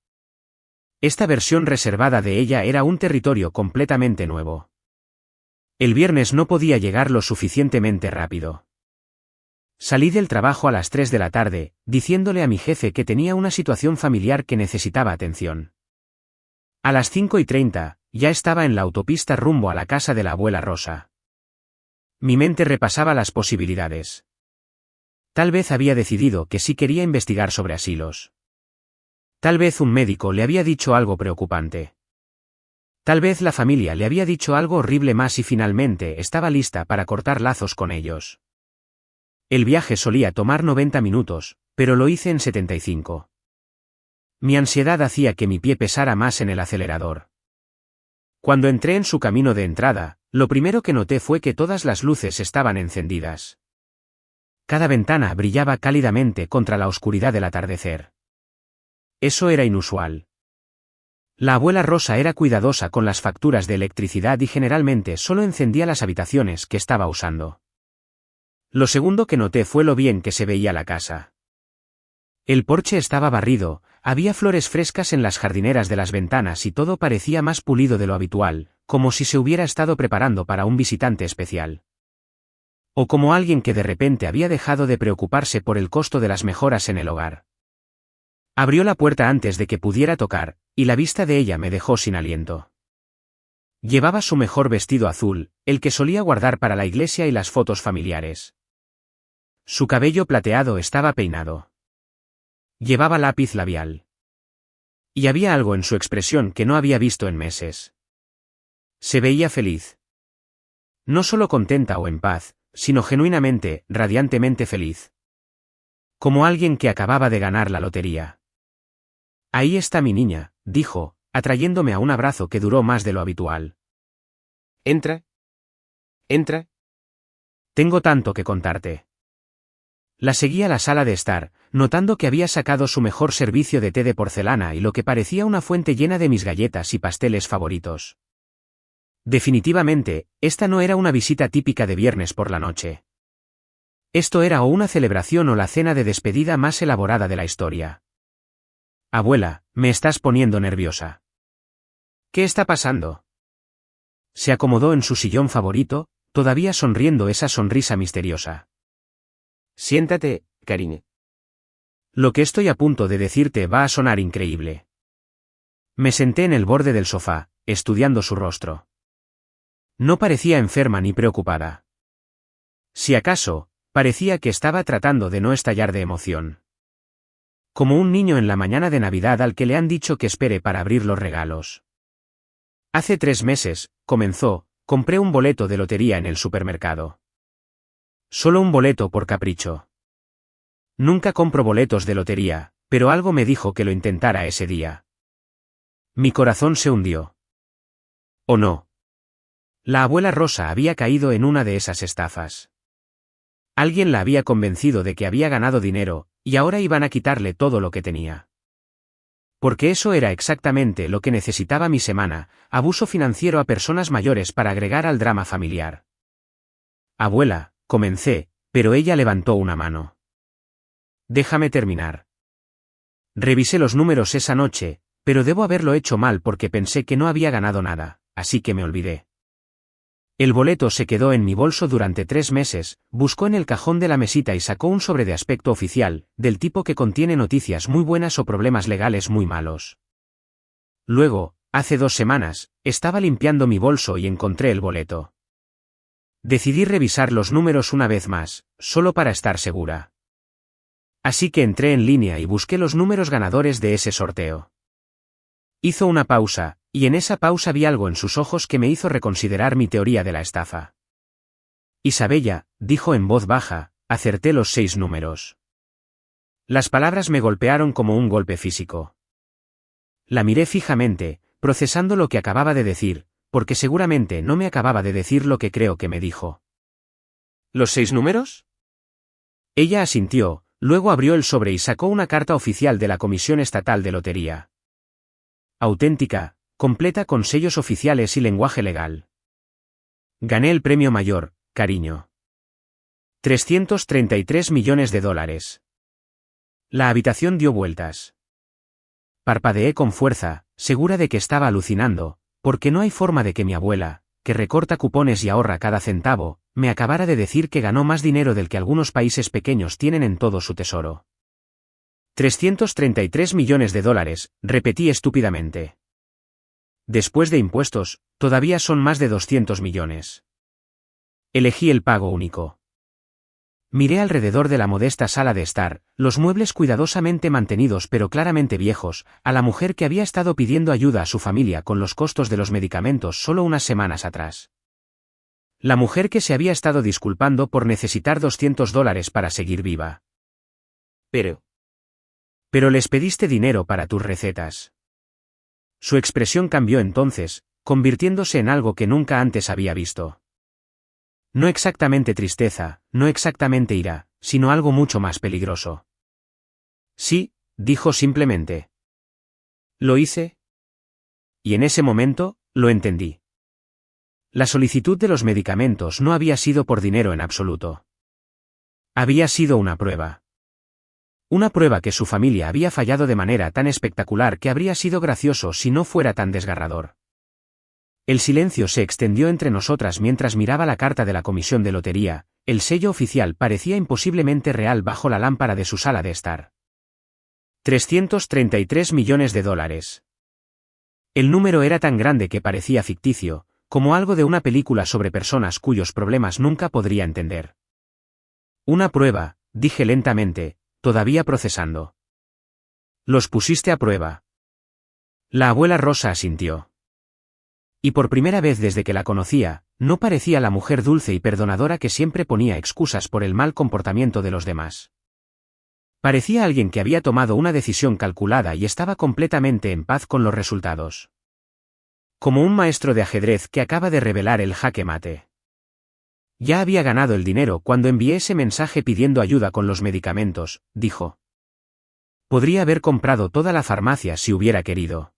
Speaker 1: Esta versión reservada de ella era un territorio completamente nuevo. El viernes no podía llegar lo suficientemente rápido. Salí del trabajo a las 3 de la tarde, diciéndole a mi jefe que tenía una situación familiar que necesitaba atención. A las 5:30, ya estaba en la autopista rumbo a la casa de la abuela Rosa. Mi mente repasaba las posibilidades. Tal vez había decidido que sí quería investigar sobre asilos. Tal vez un médico le había dicho algo preocupante. Tal vez la familia le había dicho algo horrible más y finalmente estaba lista para cortar lazos con ellos. El viaje solía tomar 90 minutos, pero lo hice en 75. Mi ansiedad hacía que mi pie pesara más en el acelerador. Cuando entré en su camino de entrada, lo primero que noté fue que todas las luces estaban encendidas. Cada ventana brillaba cálidamente contra la oscuridad del atardecer. Eso era inusual. La abuela Rosa era cuidadosa con las facturas de electricidad y generalmente solo encendía las habitaciones que estaba usando. Lo segundo que noté fue lo bien que se veía la casa. El porche estaba barrido, había flores frescas en las jardineras de las ventanas y todo parecía más pulido de lo habitual, como si se hubiera estado preparando para un visitante especial. O como alguien que de repente había dejado de preocuparse por el costo de las mejoras en el hogar. Abrió la puerta antes de que pudiera tocar, y la vista de ella me dejó sin aliento. Llevaba su mejor vestido azul, el que solía guardar para la iglesia y las fotos familiares. Su cabello plateado estaba peinado. Llevaba lápiz labial. Y había algo en su expresión que no había visto en meses. Se veía feliz. No solo contenta o en paz, sino genuinamente, radiantemente feliz. Como alguien que acababa de ganar la lotería. Ahí está mi niña, dijo, atrayéndome a un abrazo que duró más de lo habitual. Entra. Entra. Tengo tanto que contarte. La seguí a la sala de estar, notando que había sacado su mejor servicio de té de porcelana y lo que parecía una fuente llena de mis galletas y pasteles favoritos. Definitivamente, esta no era una visita típica de viernes por la noche. Esto era o una celebración o la cena de despedida más elaborada de la historia. Abuela, me estás poniendo nerviosa. ¿Qué está pasando? Se acomodó en su sillón favorito, todavía sonriendo esa sonrisa misteriosa. Siéntate, cariño. Lo que estoy a punto de decirte va a sonar increíble. Me senté en el borde del sofá, estudiando su rostro. No parecía enferma ni preocupada. Si acaso, parecía que estaba tratando de no estallar de emoción. Como un niño en la mañana de Navidad al que le han dicho que espere para abrir los regalos. Hace 3 meses, comenzó, compré un boleto de lotería en el supermercado. Solo un boleto por capricho. Nunca compro boletos de lotería, pero algo me dijo que lo intentara ese día. Mi corazón se hundió. ¿O no? La abuela Rosa había caído en una de esas estafas. Alguien la había convencido de que había ganado dinero, y ahora iban a quitarle todo lo que tenía. Porque eso era exactamente lo que necesitaba mi semana, abuso financiero a personas mayores para agregar al drama familiar. Abuela, comencé, pero ella levantó una mano. Déjame terminar. Revisé los números esa noche, pero debo haberlo hecho mal porque pensé que no había ganado nada, así que me olvidé. El boleto se quedó en mi bolso durante 3 meses, buscó en el cajón de la mesita y sacó un sobre de aspecto oficial, del tipo que contiene noticias muy buenas o problemas legales muy malos. Luego, hace 2 semanas, estaba limpiando mi bolso y encontré el boleto. Decidí revisar los números una vez más, solo para estar segura. Así que entré en línea y busqué los números ganadores de ese sorteo. Hizo una pausa, y en esa pausa vi algo en sus ojos que me hizo reconsiderar mi teoría de la estafa. Isabella, dijo en voz baja, acerté los 6 números. Las palabras me golpearon como un golpe físico. La miré fijamente, procesando lo que acababa de decir, porque seguramente no me acababa de decir lo que creo que me dijo. ¿Los 6 números? Ella asintió, luego abrió el sobre y sacó una carta oficial de la Comisión Estatal de Lotería. Auténtica, completa con sellos oficiales y lenguaje legal. Gané el premio mayor, cariño. 333 millones de dólares. La habitación dio vueltas. Parpadeé con fuerza, segura de que estaba alucinando, porque no hay forma de que mi abuela, que recorta cupones y ahorra cada centavo, me acabara de decir que ganó más dinero del que algunos países pequeños tienen en todo su tesoro. 333 millones de dólares, repetí estúpidamente. Después de impuestos, todavía son más de 200 millones. Elegí el pago único. Miré alrededor de la modesta sala de estar, los muebles cuidadosamente mantenidos pero claramente viejos, a la mujer que había estado pidiendo ayuda a su familia con los costos de los medicamentos solo unas semanas atrás. La mujer que se había estado disculpando por necesitar $200 para seguir viva. Pero les pediste dinero para tus recetas. Su expresión cambió entonces, convirtiéndose en algo que nunca antes había visto. No exactamente tristeza, no exactamente ira, sino algo mucho más peligroso. Sí, dijo simplemente. ¿Lo hice? Y en ese momento, lo entendí. La solicitud de los medicamentos no había sido por dinero en absoluto. Había sido una prueba. Una prueba que su familia había fallado de manera tan espectacular que habría sido gracioso si no fuera tan desgarrador. El silencio se extendió entre nosotras mientras miraba la carta de la comisión de lotería. El sello oficial parecía imposiblemente real bajo la lámpara de su sala de estar. 333 millones de dólares. El número era tan grande que parecía ficticio, como algo de una película sobre personas cuyos problemas nunca podría entender. Una prueba, dije lentamente, todavía procesando. Los pusiste a prueba. La abuela Rosa asintió. Y por primera vez desde que la conocía, no parecía la mujer dulce y perdonadora que siempre ponía excusas por el mal comportamiento de los demás. Parecía alguien que había tomado una decisión calculada y estaba completamente en paz con los resultados. Como un maestro de ajedrez que acaba de revelar el jaque mate. Ya había ganado el dinero cuando envié ese mensaje pidiendo ayuda con los medicamentos, dijo. Podría haber comprado toda la farmacia si hubiera querido.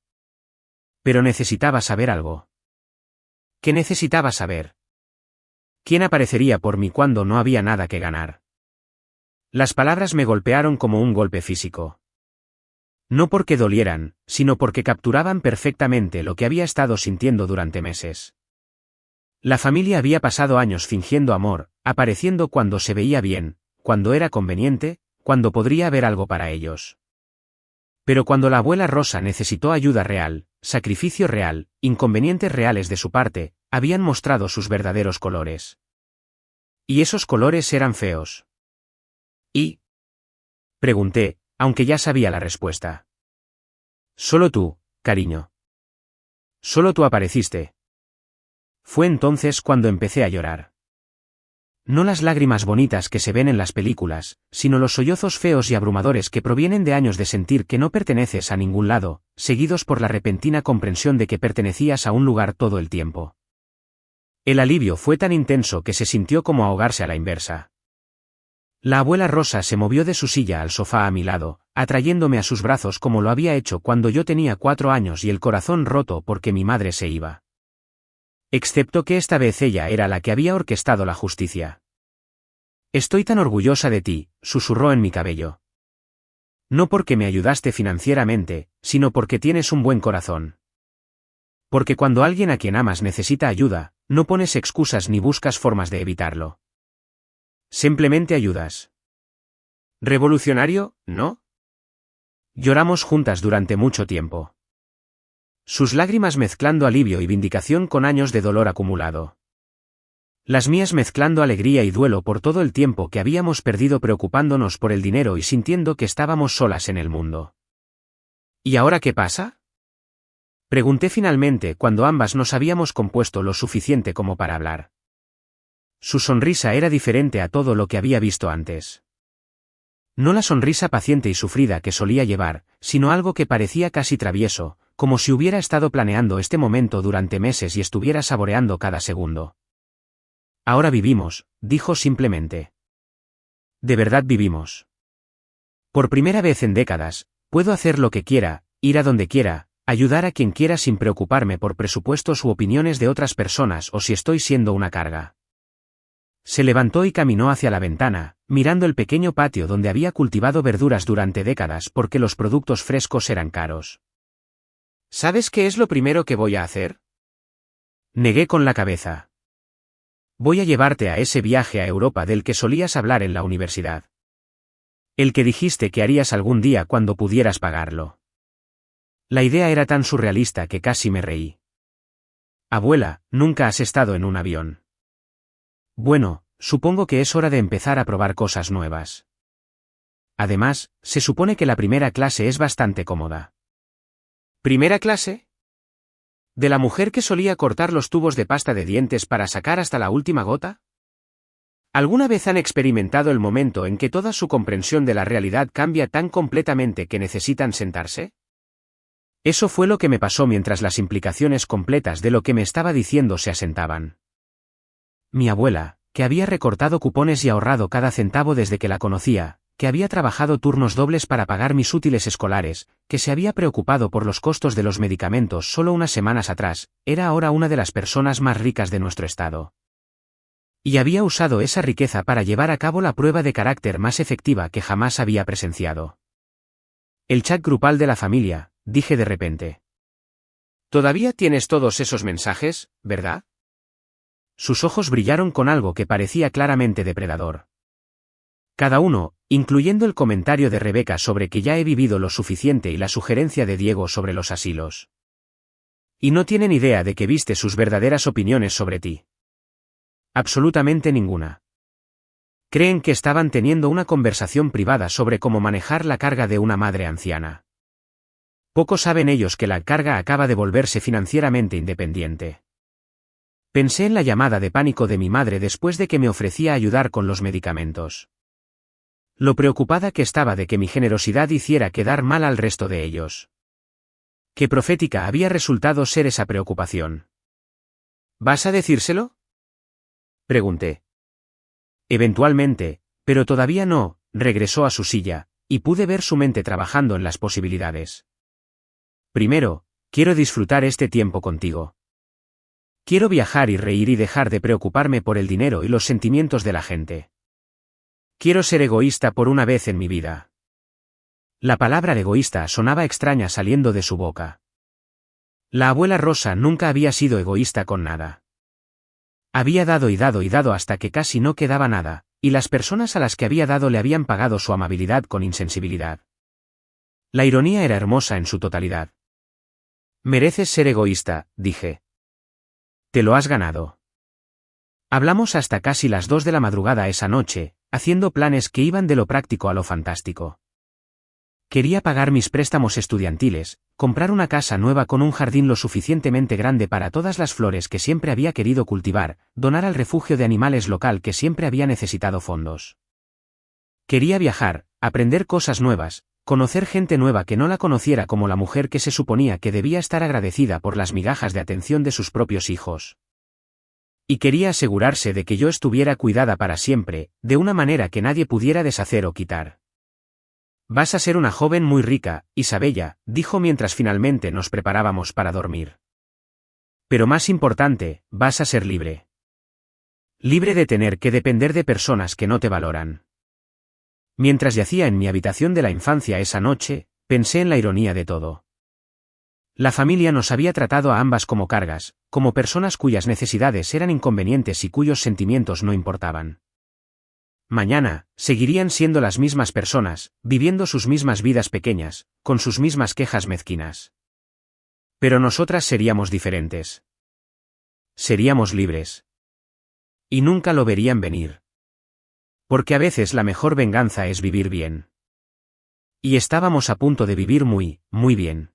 Speaker 1: Pero necesitaba saber algo. ¿Qué necesitaba saber? ¿Quién aparecería por mí cuando no había nada que ganar? Las palabras me golpearon como un golpe físico. No porque dolieran, sino porque capturaban perfectamente lo que había estado sintiendo durante meses. La familia había pasado años fingiendo amor, apareciendo cuando se veía bien, cuando era conveniente, cuando podría haber algo para ellos. Pero cuando la abuela Rosa necesitó ayuda real, sacrificio real, inconvenientes reales de su parte, habían mostrado sus verdaderos colores. Y esos colores eran feos. ¿Y? Pregunté, aunque ya sabía la respuesta. Solo tú, cariño. Solo tú apareciste. Fue entonces cuando empecé a llorar. No las lágrimas bonitas que se ven en las películas, sino los sollozos feos y abrumadores que provienen de años de sentir que no perteneces a ningún lado, seguidos por la repentina comprensión de que pertenecías a un lugar todo el tiempo. El alivio fue tan intenso que se sintió como ahogarse a la inversa. La abuela Rosa se movió de su silla al sofá a mi lado, atrayéndome a sus brazos como lo había hecho cuando yo tenía 4 años y el corazón roto porque mi madre se iba. Excepto que esta vez ella era la que había orquestado la justicia. Estoy tan orgullosa de ti, susurró en mi cabello. No porque me ayudaste financieramente, sino porque tienes un buen corazón. Porque cuando alguien a quien amas necesita ayuda, no pones excusas ni buscas formas de evitarlo. Simplemente ayudas. ¿Revolucionario, no? Lloramos juntas durante mucho tiempo. Sus lágrimas mezclando alivio y vindicación con años de dolor acumulado. Las mías mezclando alegría y duelo por todo el tiempo que habíamos perdido preocupándonos por el dinero y sintiendo que estábamos solas en el mundo. ¿Y ahora qué pasa? Pregunté finalmente cuando ambas nos habíamos compuesto lo suficiente como para hablar. Su sonrisa era diferente a todo lo que había visto antes. No la sonrisa paciente y sufrida que solía llevar, sino algo que parecía casi travieso, como si hubiera estado planeando este momento durante meses y estuviera saboreando cada segundo. Ahora vivimos, dijo simplemente. De verdad vivimos. Por primera vez en décadas, puedo hacer lo que quiera, ir a donde quiera, ayudar a quien quiera sin preocuparme por presupuestos u opiniones de otras personas o si estoy siendo una carga. Se levantó y caminó hacia la ventana, mirando el pequeño patio donde había cultivado verduras durante décadas porque los productos frescos eran caros. ¿Sabes qué es lo primero que voy a hacer? Negué con la cabeza. Voy a llevarte a ese viaje a Europa del que solías hablar en la universidad. El que dijiste que harías algún día cuando pudieras pagarlo. La idea era tan surrealista que casi me reí. Abuela, nunca has estado en un avión. Bueno, supongo que es hora de empezar a probar cosas nuevas. Además, se supone que la primera clase es bastante cómoda. ¿Primera clase? ¿De la mujer que solía cortar los tubos de pasta de dientes para sacar hasta la última gota? ¿Alguna vez han experimentado el momento en que toda su comprensión de la realidad cambia tan completamente que necesitan sentarse? Eso fue lo que me pasó mientras las implicaciones completas de lo que me estaba diciendo se asentaban. Mi abuela, que había recortado cupones y ahorrado cada centavo desde que la conocía, que había trabajado turnos dobles para pagar mis útiles escolares, que se había preocupado por los costos de los medicamentos solo unas semanas atrás, era ahora una de las personas más ricas de nuestro estado. Y había usado esa riqueza para llevar a cabo la prueba de carácter más efectiva que jamás había presenciado. El chat grupal de la familia, dije de repente. ¿Todavía tienes todos esos mensajes, verdad? Sus ojos brillaron con algo que parecía claramente depredador. Cada uno, incluyendo el comentario de Rebeca sobre que ya he vivido lo suficiente y la sugerencia de Diego sobre los asilos. Y no tienen idea de que viste sus verdaderas opiniones sobre ti. Absolutamente ninguna. Creen que estaban teniendo una conversación privada sobre cómo manejar la carga de una madre anciana. Poco saben ellos que la carga acaba de volverse financieramente independiente. Pensé en la llamada de pánico de mi madre después de que me ofrecía ayudar con los medicamentos. Lo preocupada que estaba de que mi generosidad hiciera quedar mal al resto de ellos. Qué profética había resultado ser esa preocupación. ¿Vas a decírselo?, pregunté. Eventualmente, pero todavía no, regresó a su silla, y pude ver su mente trabajando en las posibilidades. Primero, quiero disfrutar este tiempo contigo. Quiero viajar y reír y dejar de preocuparme por el dinero y los sentimientos de la gente. Quiero ser egoísta por una vez en mi vida. La palabra egoísta sonaba extraña saliendo de su boca. La abuela Rosa nunca había sido egoísta con nada. Había dado y dado y dado hasta que casi no quedaba nada, y las personas a las que había dado le habían pagado su amabilidad con insensibilidad. La ironía era hermosa en su totalidad. Mereces ser egoísta, dije. Te lo has ganado. Hablamos hasta casi las 2 de la madrugada esa noche, haciendo planes que iban de lo práctico a lo fantástico. Quería pagar mis préstamos estudiantiles, comprar una casa nueva con un jardín lo suficientemente grande para todas las flores que siempre había querido cultivar, donar al refugio de animales local que siempre había necesitado fondos. Quería viajar, aprender cosas nuevas, conocer gente nueva que no la conociera como la mujer que se suponía que debía estar agradecida por las migajas de atención de sus propios hijos. Y quería asegurarse de que yo estuviera cuidada para siempre, de una manera que nadie pudiera deshacer o quitar. Vas a ser una joven muy rica, Isabella, dijo mientras finalmente nos preparábamos para dormir. Pero más importante, vas a ser libre. Libre de tener que depender de personas que no te valoran. Mientras yacía en mi habitación de la infancia esa noche, pensé en la ironía de todo. La familia nos había tratado a ambas como cargas, como personas cuyas necesidades eran inconvenientes y cuyos sentimientos no importaban. Mañana, seguirían siendo las mismas personas, viviendo sus mismas vidas pequeñas, con sus mismas quejas mezquinas. Pero nosotras seríamos diferentes. Seríamos libres. Y nunca lo verían venir. Porque a veces la mejor venganza es vivir bien. Y estábamos a punto de vivir muy, muy bien.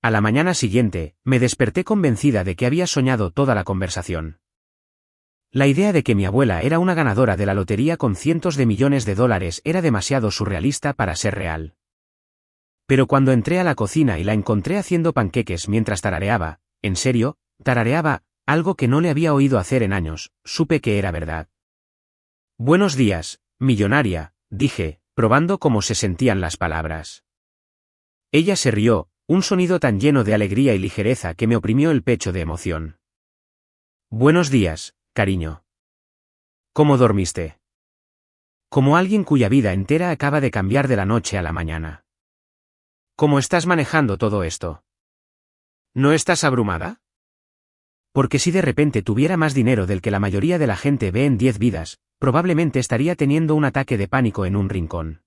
Speaker 1: A la mañana siguiente, me desperté convencida de que había soñado toda la conversación. La idea de que mi abuela era una ganadora de la lotería con cientos de millones de dólares era demasiado surrealista para ser real. Pero cuando entré a la cocina y la encontré haciendo panqueques mientras tarareaba, en serio, tarareaba, algo que no le había oído hacer en años, supe que era verdad. Buenos días, millonaria, dije, probando cómo se sentían las palabras. Ella se rió, un sonido tan lleno de alegría y ligereza que me oprimió el pecho de emoción. Buenos días, cariño. ¿Cómo dormiste? Como alguien cuya vida entera acaba de cambiar de la noche a la mañana. ¿Cómo estás manejando todo esto? ¿No estás abrumada? Porque si de repente tuviera más dinero del que la mayoría de la gente ve en 10 vidas, probablemente estaría teniendo un ataque de pánico en un rincón.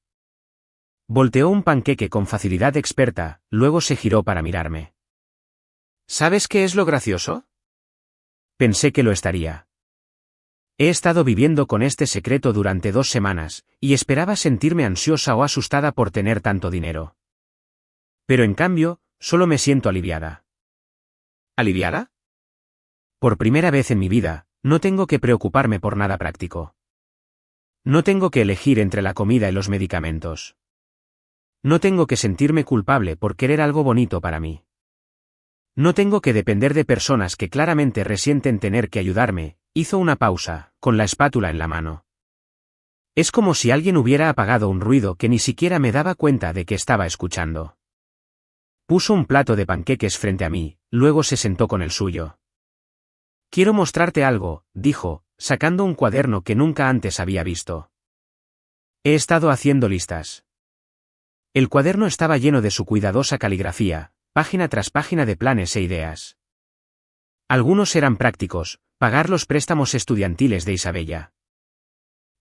Speaker 1: Volteó un panqueque con facilidad experta, luego se giró para mirarme. ¿Sabes qué es lo gracioso? Pensé que lo estaría. He estado viviendo con este secreto durante 2 semanas, y esperaba sentirme ansiosa o asustada por tener tanto dinero. Pero en cambio, solo me siento aliviada. ¿Aliviada? Por primera vez en mi vida, no tengo que preocuparme por nada práctico. No tengo que elegir entre la comida y los medicamentos. No tengo que sentirme culpable por querer algo bonito para mí. No tengo que depender de personas que claramente resienten tener que ayudarme. Hizo una pausa, con la espátula en la mano. Es como si alguien hubiera apagado un ruido que ni siquiera me daba cuenta de que estaba escuchando. Puso un plato de panqueques frente a mí, luego se sentó con el suyo. Quiero mostrarte algo, dijo, sacando un cuaderno que nunca antes había visto. He estado haciendo listas. El cuaderno estaba lleno de su cuidadosa caligrafía, página tras página de planes e ideas. Algunos eran prácticos: pagar los préstamos estudiantiles de Isabella,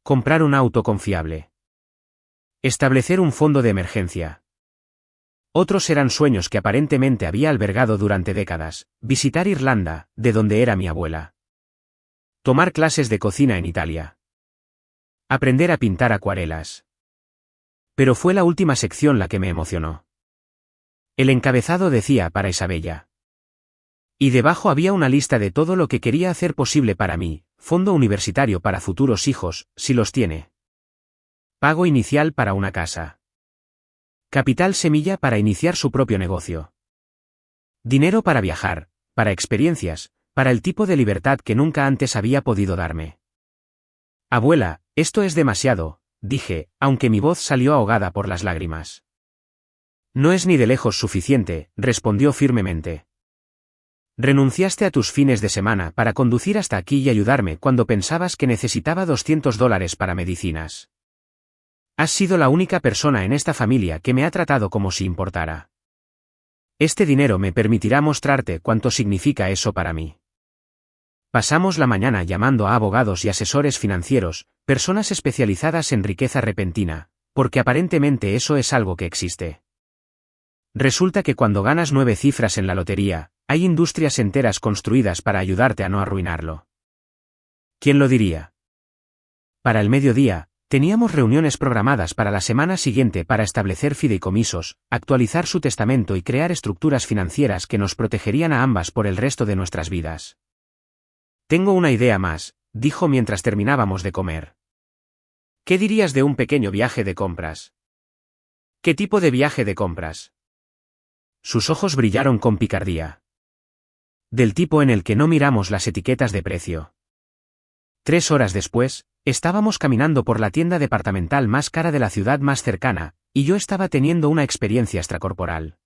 Speaker 1: comprar un auto confiable, establecer un fondo de emergencia. Otros eran sueños que aparentemente había albergado durante décadas: visitar Irlanda, de donde era mi abuela, tomar clases de cocina en Italia, aprender a pintar acuarelas. Pero fue la última sección la que me emocionó. El encabezado decía: para Isabella. Y debajo había una lista de todo lo que quería hacer posible para mí: fondo universitario para futuros hijos, si los tiene. Pago inicial para una casa. Capital semilla para iniciar su propio negocio. Dinero para viajar, para experiencias, para el tipo de libertad que nunca antes había podido darme. Abuela, esto es demasiado, dije, aunque mi voz salió ahogada por las lágrimas. No es ni de lejos suficiente, respondió firmemente. Renunciaste a tus fines de semana para conducir hasta aquí y ayudarme cuando pensabas que necesitaba $200 para medicinas. Has sido la única persona en esta familia que me ha tratado como si importara. Este dinero me permitirá mostrarte cuánto significa eso para mí. Pasamos la mañana llamando a abogados y asesores financieros, personas especializadas en riqueza repentina, porque aparentemente eso es algo que existe. Resulta que cuando ganas 9 cifras en la lotería, hay industrias enteras construidas para ayudarte a no arruinarlo. ¿Quién lo diría? Para el mediodía, teníamos reuniones programadas para la semana siguiente para establecer fideicomisos, actualizar su testamento y crear estructuras financieras que nos protegerían a ambas por el resto de nuestras vidas. Tengo una idea más, dijo mientras terminábamos de comer. ¿Qué dirías de un pequeño viaje de compras? ¿Qué tipo de viaje de compras? Sus ojos brillaron con picardía. Del tipo en el que no miramos las etiquetas de precio. 3 horas después, estábamos caminando por la tienda departamental más cara de la ciudad más cercana, y yo estaba teniendo una experiencia extracorporal.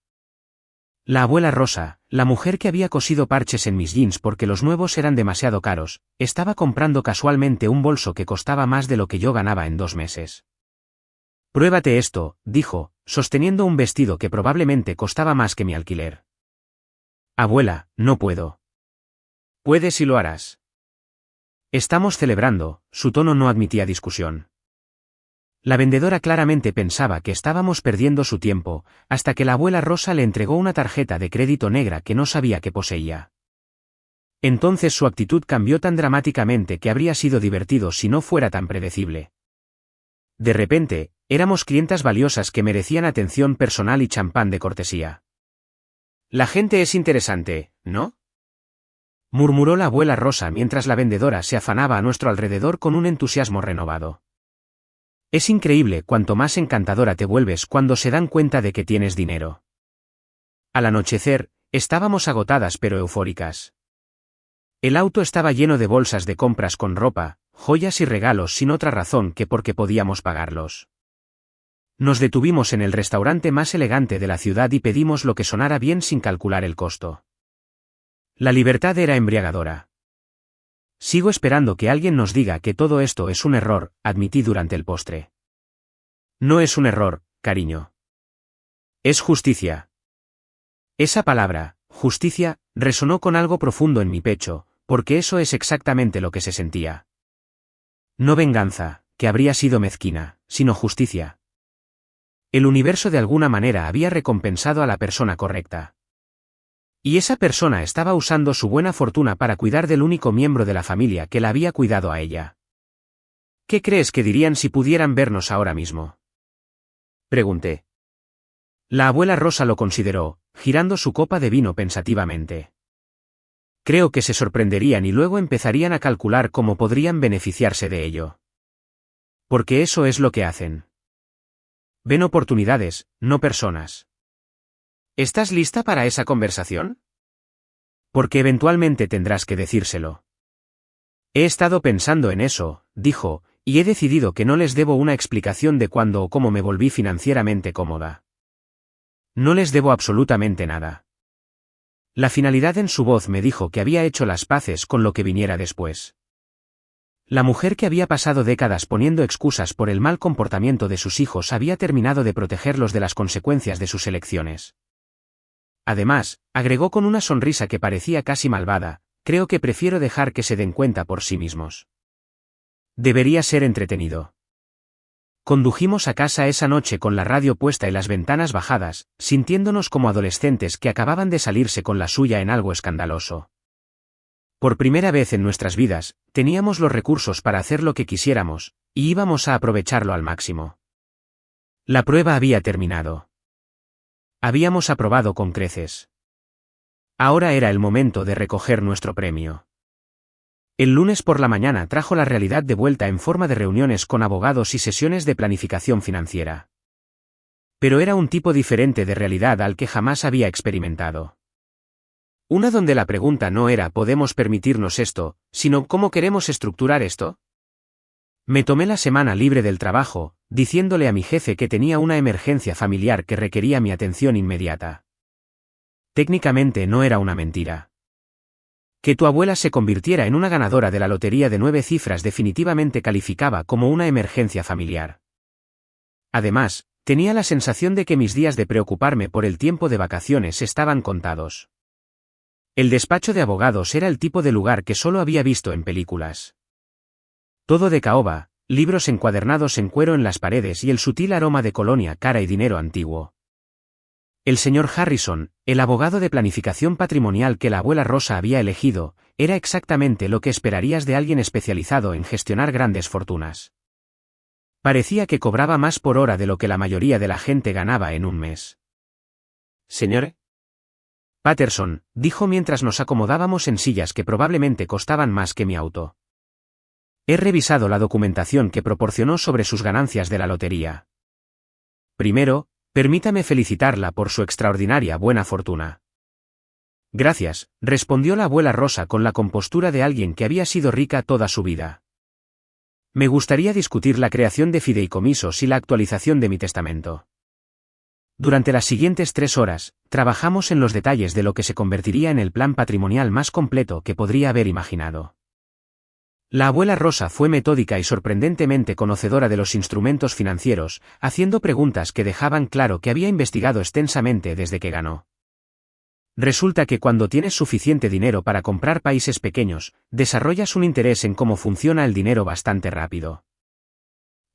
Speaker 1: La abuela Rosa, la mujer que había cosido parches en mis jeans porque los nuevos eran demasiado caros, estaba comprando casualmente un bolso que costaba más de lo que yo ganaba en 2 meses. Pruébate esto, dijo, sosteniendo un vestido que probablemente costaba más que mi alquiler. Abuela, no puedo. Puedes y lo harás. Estamos celebrando, su tono no admitía discusión. La vendedora claramente pensaba que estábamos perdiendo su tiempo, hasta que la abuela Rosa le entregó una tarjeta de crédito negra que no sabía que poseía. Entonces su actitud cambió tan dramáticamente que habría sido divertido si no fuera tan predecible. De repente, éramos clientas valiosas que merecían atención personal y champán de cortesía. La gente es interesante, ¿no? Murmuró la abuela Rosa mientras la vendedora se afanaba a nuestro alrededor con un entusiasmo renovado. Es increíble cuánto más encantadora te vuelves cuando se dan cuenta de que tienes dinero. Al anochecer, estábamos agotadas pero eufóricas. El auto estaba lleno de bolsas de compras con ropa, joyas y regalos sin otra razón que porque podíamos pagarlos. Nos detuvimos en el restaurante más elegante de la ciudad y pedimos lo que sonara bien sin calcular el costo. La libertad era embriagadora. Sigo esperando que alguien nos diga que todo esto es un error, admití durante el postre. No es un error, cariño. Es justicia. Esa palabra, justicia, resonó con algo profundo en mi pecho, porque eso es exactamente lo que se sentía. No venganza, que habría sido mezquina, sino justicia. El universo de alguna manera había recompensado a la persona correcta. Y esa persona estaba usando su buena fortuna para cuidar del único miembro de la familia que la había cuidado a ella. ¿Qué crees que dirían si pudieran vernos ahora mismo? Pregunté. La abuela Rosa lo consideró, girando su copa de vino pensativamente. Creo que se sorprenderían y luego empezarían a calcular cómo podrían beneficiarse de ello. Porque eso es lo que hacen. Ven oportunidades, no personas. ¿Estás lista para esa conversación? Porque eventualmente tendrás que decírselo. He estado pensando en eso, dijo, y he decidido que no les debo una explicación de cuándo o cómo me volví financieramente cómoda. No les debo absolutamente nada. La finalidad en su voz me dijo que había hecho las paces con lo que viniera después. La mujer que había pasado décadas poniendo excusas por el mal comportamiento de sus hijos había terminado de protegerlos de las consecuencias de sus elecciones. Además, agregó con una sonrisa que parecía casi malvada, creo que prefiero dejar que se den cuenta por sí mismos. Debería ser entretenido. Condujimos a casa esa noche con la radio puesta y las ventanas bajadas, sintiéndonos como adolescentes que acababan de salirse con la suya en algo escandaloso. Por primera vez en nuestras vidas, teníamos los recursos para hacer lo que quisiéramos, y íbamos a aprovecharlo al máximo. La prueba había terminado. Habíamos aprobado con creces. Ahora era el momento de recoger nuestro premio. El lunes por la mañana trajo la realidad de vuelta en forma de reuniones con abogados y sesiones de planificación financiera. Pero era un tipo diferente de realidad al que jamás había experimentado. Una donde la pregunta no era ¿podemos permitirnos esto?, sino ¿cómo queremos estructurar esto? Me tomé la semana libre del trabajo, diciéndole a mi jefe que tenía una emergencia familiar que requería mi atención inmediata. Técnicamente no era una mentira. Que tu abuela se convirtiera en una ganadora de la lotería de 9 cifras definitivamente calificaba como una emergencia familiar. Además, tenía la sensación de que mis días de preocuparme por el tiempo de vacaciones estaban contados. El despacho de abogados era el tipo de lugar que solo había visto en películas. Todo de caoba, libros encuadernados en cuero en las paredes y el sutil aroma de colonia cara y dinero antiguo. El señor Harrison, el abogado de planificación patrimonial que la abuela Rosa había elegido, era exactamente lo que esperarías de alguien especializado en gestionar grandes fortunas. Parecía que cobraba más por hora de lo que la mayoría de la gente ganaba en un mes. «Señor Patterson», dijo mientras nos acomodábamos en sillas que probablemente costaban más que mi auto. «He revisado la documentación que proporcionó sobre sus ganancias de la lotería. Primero, permítame felicitarla por su extraordinaria buena fortuna». «Gracias», respondió la abuela Rosa con la compostura de alguien que había sido rica toda su vida. «Me gustaría discutir la creación de fideicomisos y la actualización de mi testamento». Durante las siguientes 3 horas, trabajamos en los detalles de lo que se convertiría en el plan patrimonial más completo que podría haber imaginado. La abuela Rosa fue metódica y sorprendentemente conocedora de los instrumentos financieros, haciendo preguntas que dejaban claro que había investigado extensamente desde que ganó. Resulta que cuando tienes suficiente dinero para comprar países pequeños, desarrollas un interés en cómo funciona el dinero bastante rápido.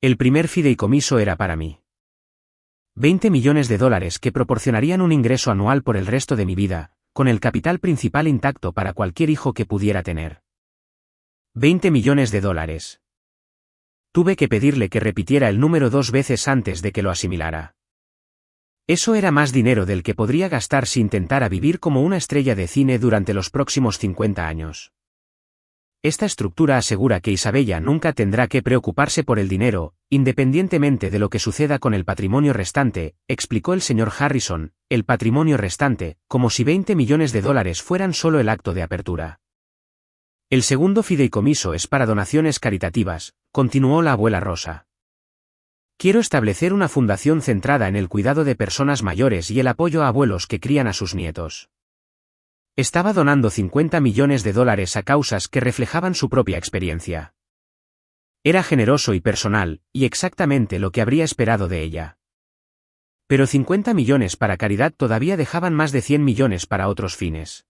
Speaker 1: El primer fideicomiso era para mí. $20 millones que proporcionarían un ingreso anual por el resto de mi vida, con el capital principal intacto para cualquier hijo que pudiera tener. $20 millones. Tuve que pedirle que repitiera el número 2 veces antes de que lo asimilara. Eso era más dinero del que podría gastar si intentara vivir como una estrella de cine durante los próximos 50 años. Esta estructura asegura que Isabella nunca tendrá que preocuparse por el dinero, independientemente de lo que suceda con el patrimonio restante, explicó el señor Harrison, el patrimonio restante, como si $20 millones fueran solo el acto de apertura. El segundo fideicomiso es para donaciones caritativas, continuó la abuela Rosa. Quiero establecer una fundación centrada en el cuidado de personas mayores y el apoyo a abuelos que crían a sus nietos. Estaba donando $50 millones a causas que reflejaban su propia experiencia. Era generoso y personal, y exactamente lo que habría esperado de ella. Pero 50 millones para caridad todavía dejaban más de 100 millones para otros fines.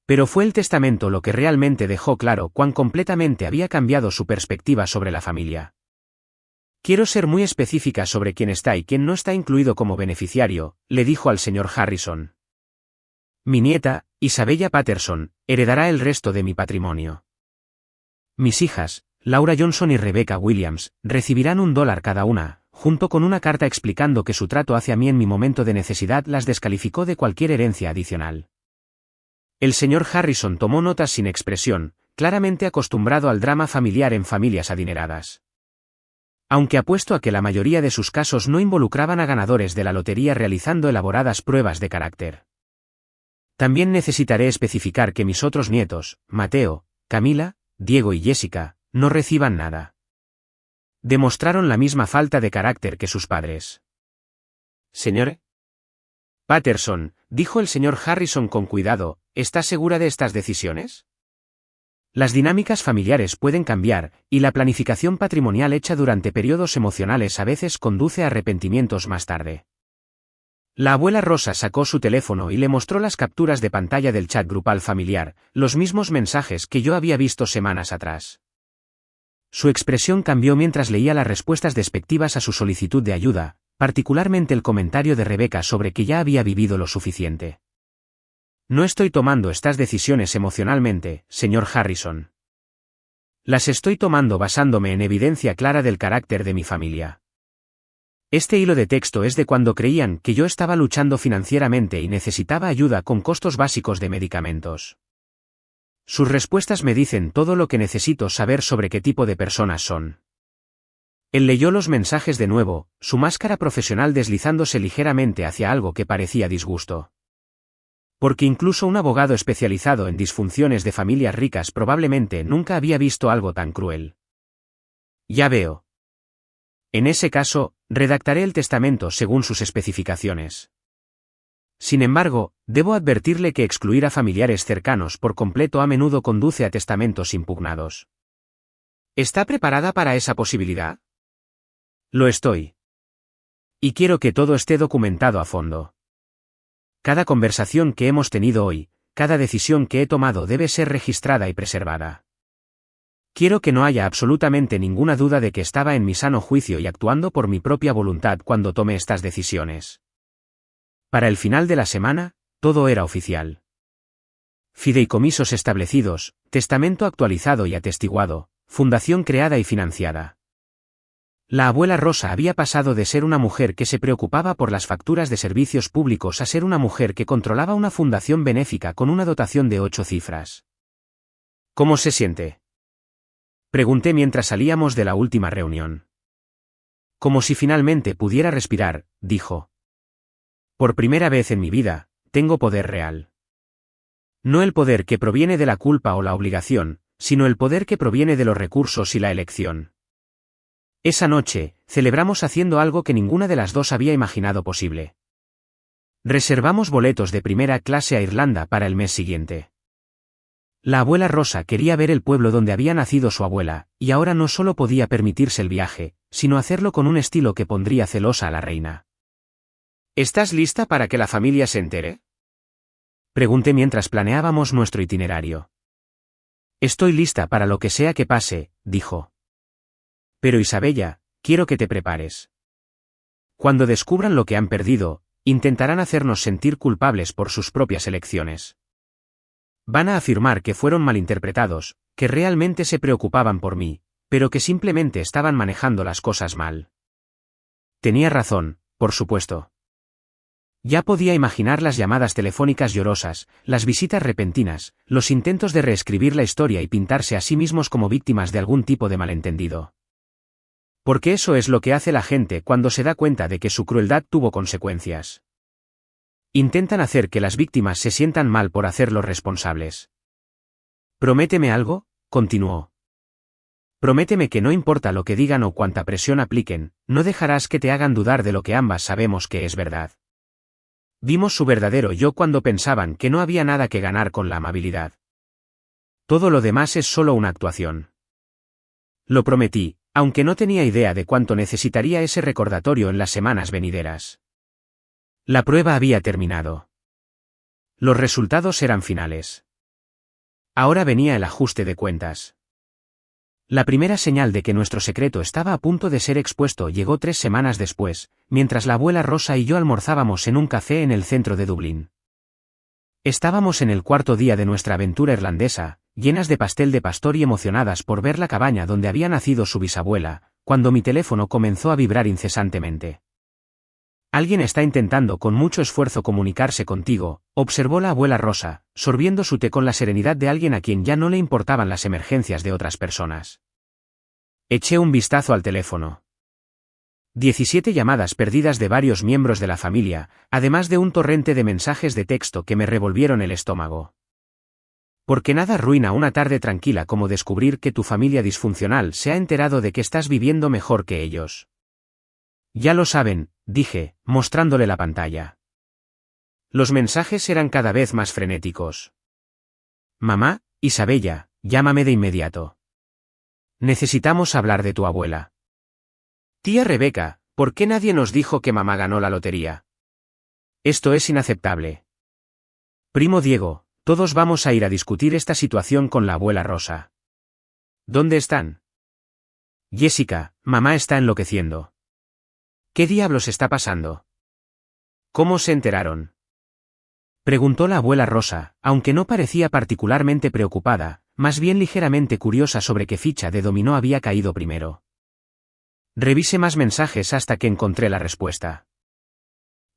Speaker 1: Pero fue el testamento lo que realmente dejó claro cuán completamente había cambiado su perspectiva sobre la familia. Quiero ser muy específica sobre quién está y quién no está incluido como beneficiario, le dijo al señor Harrison. Mi nieta, Isabella Patterson, heredará el resto de mi patrimonio. Mis hijas, Laura Johnson y Rebecca Williams, recibirán $1 cada una, junto con una carta explicando que su trato hacia mí en mi momento de necesidad las descalificó de cualquier herencia adicional. El señor Harrison tomó notas sin expresión, claramente acostumbrado al drama familiar en familias adineradas. Aunque apuesto a que la mayoría de sus casos no involucraban a ganadores de la lotería realizando elaboradas pruebas de carácter. También necesitaré especificar que mis otros nietos, Mateo, Camila, Diego y Jessica, no reciban nada. Demostraron la misma falta de carácter que sus padres. Señor Patterson, dijo el señor Harrison con cuidado, ¿está segura de estas decisiones? Las dinámicas familiares pueden cambiar, y la planificación patrimonial hecha durante periodos emocionales a veces conduce a arrepentimientos más tarde. La abuela Rosa sacó su teléfono y le mostró las capturas de pantalla del chat grupal familiar, los mismos mensajes que yo había visto semanas atrás. Su expresión cambió mientras leía las respuestas despectivas a su solicitud de ayuda, particularmente el comentario de Rebeca sobre que ya había vivido lo suficiente. No estoy tomando estas decisiones emocionalmente, señor Harrison. Las estoy tomando basándome en evidencia clara del carácter de mi familia. Este hilo de texto es de cuando creían que yo estaba luchando financieramente y necesitaba ayuda con costos básicos de medicamentos. Sus respuestas me dicen todo lo que necesito saber sobre qué tipo de personas son. Él leyó los mensajes de nuevo, su máscara profesional deslizándose ligeramente hacia algo que parecía disgusto. Porque incluso un abogado especializado en disfunciones de familias ricas probablemente nunca había visto algo tan cruel. Ya veo. En ese caso, redactaré el testamento según sus especificaciones. Sin embargo, debo advertirle que excluir a familiares cercanos por completo a menudo conduce a testamentos impugnados. ¿Está preparada para esa posibilidad? Lo estoy. Y quiero que todo esté documentado a fondo. Cada conversación que hemos tenido hoy, cada decisión que he tomado debe ser registrada y preservada. Quiero que no haya absolutamente ninguna duda de que estaba en mi sano juicio y actuando por mi propia voluntad cuando tomé estas decisiones. Para el final de la semana, todo era oficial. Fideicomisos establecidos, testamento actualizado y atestiguado, fundación creada y financiada. La abuela Rosa había pasado de ser una mujer que se preocupaba por las facturas de servicios públicos a ser una mujer que controlaba una fundación benéfica con una dotación de 8 cifras. ¿Cómo se siente?, pregunté mientras salíamos de la última reunión. Como si finalmente pudiera respirar, dijo. Por primera vez en mi vida, tengo poder real. No el poder que proviene de la culpa o la obligación, sino el poder que proviene de los recursos y la elección. Esa noche, celebramos haciendo algo que ninguna de las dos había imaginado posible. Reservamos boletos de primera clase a Irlanda para el mes siguiente. La abuela Rosa quería ver el pueblo donde había nacido su abuela, y ahora no solo podía permitirse el viaje, sino hacerlo con un estilo que pondría celosa a la reina. ¿Estás lista para que la familia se entere?, pregunté mientras planeábamos nuestro itinerario. Estoy lista para lo que sea que pase, dijo. Pero Isabella, quiero que te prepares. Cuando descubran lo que han perdido, intentarán hacernos sentir culpables por sus propias elecciones. Van a afirmar que fueron malinterpretados, que realmente se preocupaban por mí, pero que simplemente estaban manejando las cosas mal. Tenía razón, por supuesto. Ya podía imaginar las llamadas telefónicas llorosas, las visitas repentinas, los intentos de reescribir la historia y pintarse a sí mismos como víctimas de algún tipo de malentendido. Porque eso es lo que hace la gente cuando se da cuenta de que su crueldad tuvo consecuencias. Intentan hacer que las víctimas se sientan mal por hacerlos responsables. «Prométeme algo», continuó. «Prométeme que no importa lo que digan o cuánta presión apliquen, no dejarás que te hagan dudar de lo que ambas sabemos que es verdad». Vimos su verdadero yo cuando pensaban que no había nada que ganar con la amabilidad. Todo lo demás es solo una actuación. Lo prometí, aunque no tenía idea de cuánto necesitaría ese recordatorio en las semanas venideras. La prueba había terminado. Los resultados eran finales. Ahora venía el ajuste de cuentas. La primera señal de que nuestro secreto estaba a punto de ser expuesto llegó 3 semanas después, mientras la abuela Rosa y yo almorzábamos en un café en el centro de Dublín. Estábamos en el 4.º día de nuestra aventura irlandesa, llenas de pastel de pastor y emocionadas por ver la cabaña donde había nacido su bisabuela, cuando mi teléfono comenzó a vibrar incesantemente. «Alguien está intentando con mucho esfuerzo comunicarse contigo», observó la abuela Rosa, sorbiendo su té con la serenidad de alguien a quien ya no le importaban las emergencias de otras personas. Eché un vistazo al teléfono. 17 llamadas perdidas de varios miembros de la familia, además de un torrente de mensajes de texto que me revolvieron el estómago. Porque nada arruina una tarde tranquila como descubrir que tu familia disfuncional se ha enterado de que estás viviendo mejor que ellos. Ya lo saben, dije, mostrándole la pantalla. Los mensajes eran cada vez más frenéticos. Mamá, Isabella, llámame de inmediato. Necesitamos hablar de tu abuela. Tía Rebeca, ¿por qué nadie nos dijo que mamá ganó la lotería? Esto es inaceptable. Primo Diego, todos vamos a ir a discutir esta situación con la abuela Rosa. ¿Dónde están? Jessica, mamá está enloqueciendo. ¿Qué diablos está pasando? ¿Cómo se enteraron? Preguntó la abuela Rosa, aunque no parecía particularmente preocupada, más bien ligeramente curiosa sobre qué ficha de dominó había caído primero. Revisé más mensajes hasta que encontré la respuesta.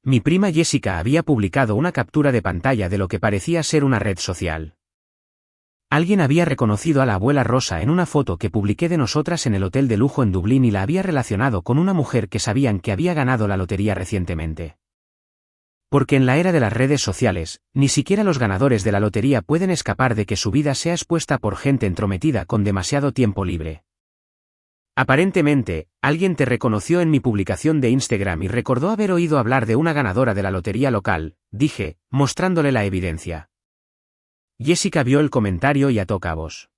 Speaker 1: Mi prima Jessica había publicado una captura de pantalla de lo que parecía ser una red social. Alguien había reconocido a la abuela Rosa en una foto que publiqué de nosotras en el hotel de lujo en Dublín y la había relacionado con una mujer que sabían que había ganado la lotería recientemente. Porque en la era de las redes sociales, ni siquiera los ganadores de la lotería pueden escapar de que su vida sea expuesta por gente entrometida con demasiado tiempo libre. Aparentemente, alguien te reconoció en mi publicación de Instagram y recordó haber oído hablar de una ganadora de la lotería local, dije, mostrándole la evidencia. Jessica vio el comentario y ató cabos.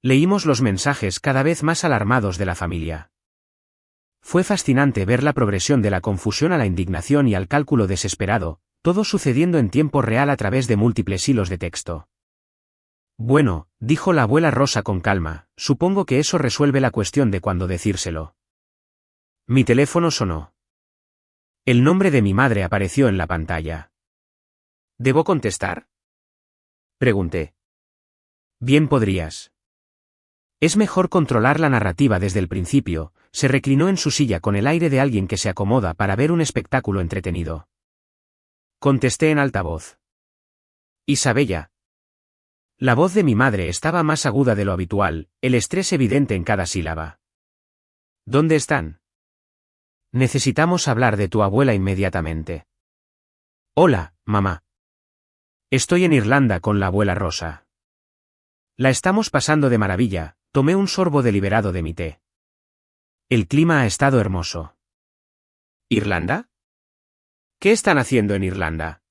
Speaker 1: Leímos los mensajes cada vez más alarmados de la familia. Fue fascinante ver la progresión de la confusión a la indignación y al cálculo desesperado, todo sucediendo en tiempo real a través de múltiples hilos de texto. Bueno, dijo la abuela Rosa con calma, supongo que eso resuelve la cuestión de cuándo decírselo. Mi teléfono sonó. El nombre de mi madre apareció en la pantalla. ¿Debo contestar? Pregunté. Bien podrías. Es mejor controlar la narrativa desde el principio. Se reclinó en su silla con el aire de alguien que se acomoda para ver un espectáculo entretenido. Contesté en alta voz. Isabella. La voz de mi madre estaba más aguda de lo habitual, el estrés evidente en cada sílaba. ¿Dónde están? Necesitamos hablar de tu abuela inmediatamente. Hola, mamá. Estoy en Irlanda con la abuela Rosa. La estamos pasando de maravilla, tomé un sorbo deliberado de mi té. El clima ha estado hermoso. ¿Irlanda? ¿Qué están haciendo en Irlanda?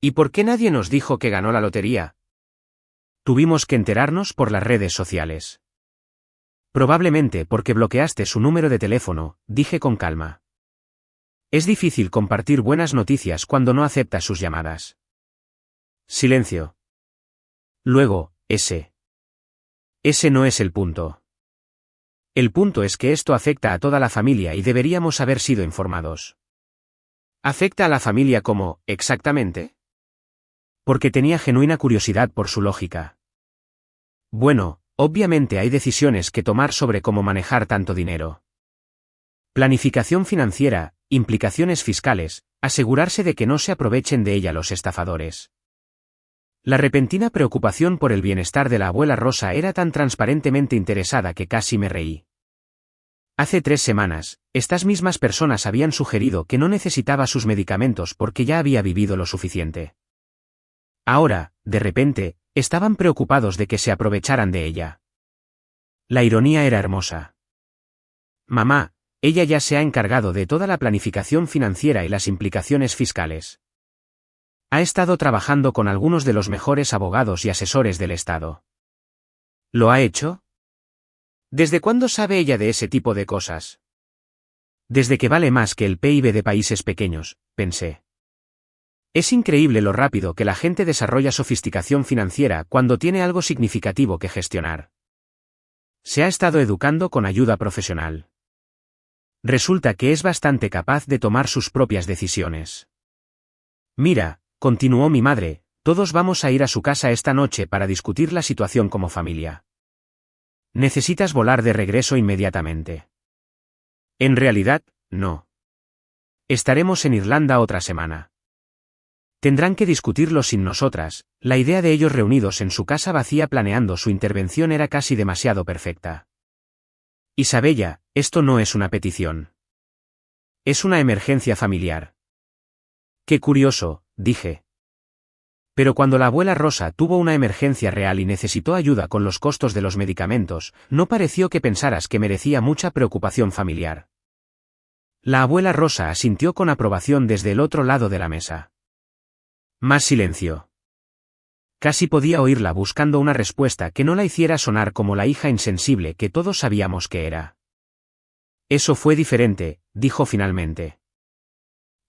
Speaker 1: ¿Y por qué nadie nos dijo que ganó la lotería? Tuvimos que enterarnos por las redes sociales. Probablemente porque bloqueaste su número de teléfono, dije con calma. Es difícil compartir buenas noticias cuando no aceptas sus llamadas. Silencio. Luego, ese no es el punto. El punto es que esto afecta a toda la familia y deberíamos haber sido informados. ¿Afecta a la familia cómo, exactamente? Porque tenía genuina curiosidad por su lógica. Bueno, obviamente hay decisiones que tomar sobre cómo manejar tanto dinero. Planificación financiera, implicaciones fiscales, asegurarse de que no se aprovechen de ella los estafadores. La repentina preocupación por el bienestar de la abuela Rosa era tan transparentemente interesada que casi me reí. Hace 3 semanas, estas mismas personas habían sugerido que no necesitaba sus medicamentos porque ya había vivido lo suficiente. Ahora, de repente, estaban preocupados de que se aprovecharan de ella. La ironía era hermosa. Mamá, ella ya se ha encargado de toda la planificación financiera y las implicaciones fiscales. Ha estado trabajando con algunos de los mejores abogados y asesores del Estado. ¿Lo ha hecho? ¿Desde cuándo sabe ella de ese tipo de cosas? Desde que vale más que el PIB de países pequeños, pensé. Es increíble lo rápido que la gente desarrolla sofisticación financiera cuando tiene algo significativo que gestionar. Se ha estado educando con ayuda profesional. Resulta que es bastante capaz de tomar sus propias decisiones. Mira, continuó mi madre, todos vamos a ir a su casa esta noche para discutir la situación como familia. Necesitas volar de regreso inmediatamente. En realidad, no. Estaremos en Irlanda otra semana. Tendrán que discutirlo sin nosotras, la idea de ellos reunidos en su casa vacía planeando su intervención era casi demasiado perfecta. Isabella, esto no es una petición. Es una emergencia familiar. Qué curioso, dije. Pero cuando la abuela Rosa tuvo una emergencia real y necesitó ayuda con los costos de los medicamentos, no pareció que pensaras que merecía mucha preocupación familiar. La abuela Rosa asintió con aprobación desde el otro lado de la mesa. Más silencio. Casi podía oírla buscando una respuesta que no la hiciera sonar como la hija insensible que todos sabíamos que era. Eso fue diferente, dijo finalmente.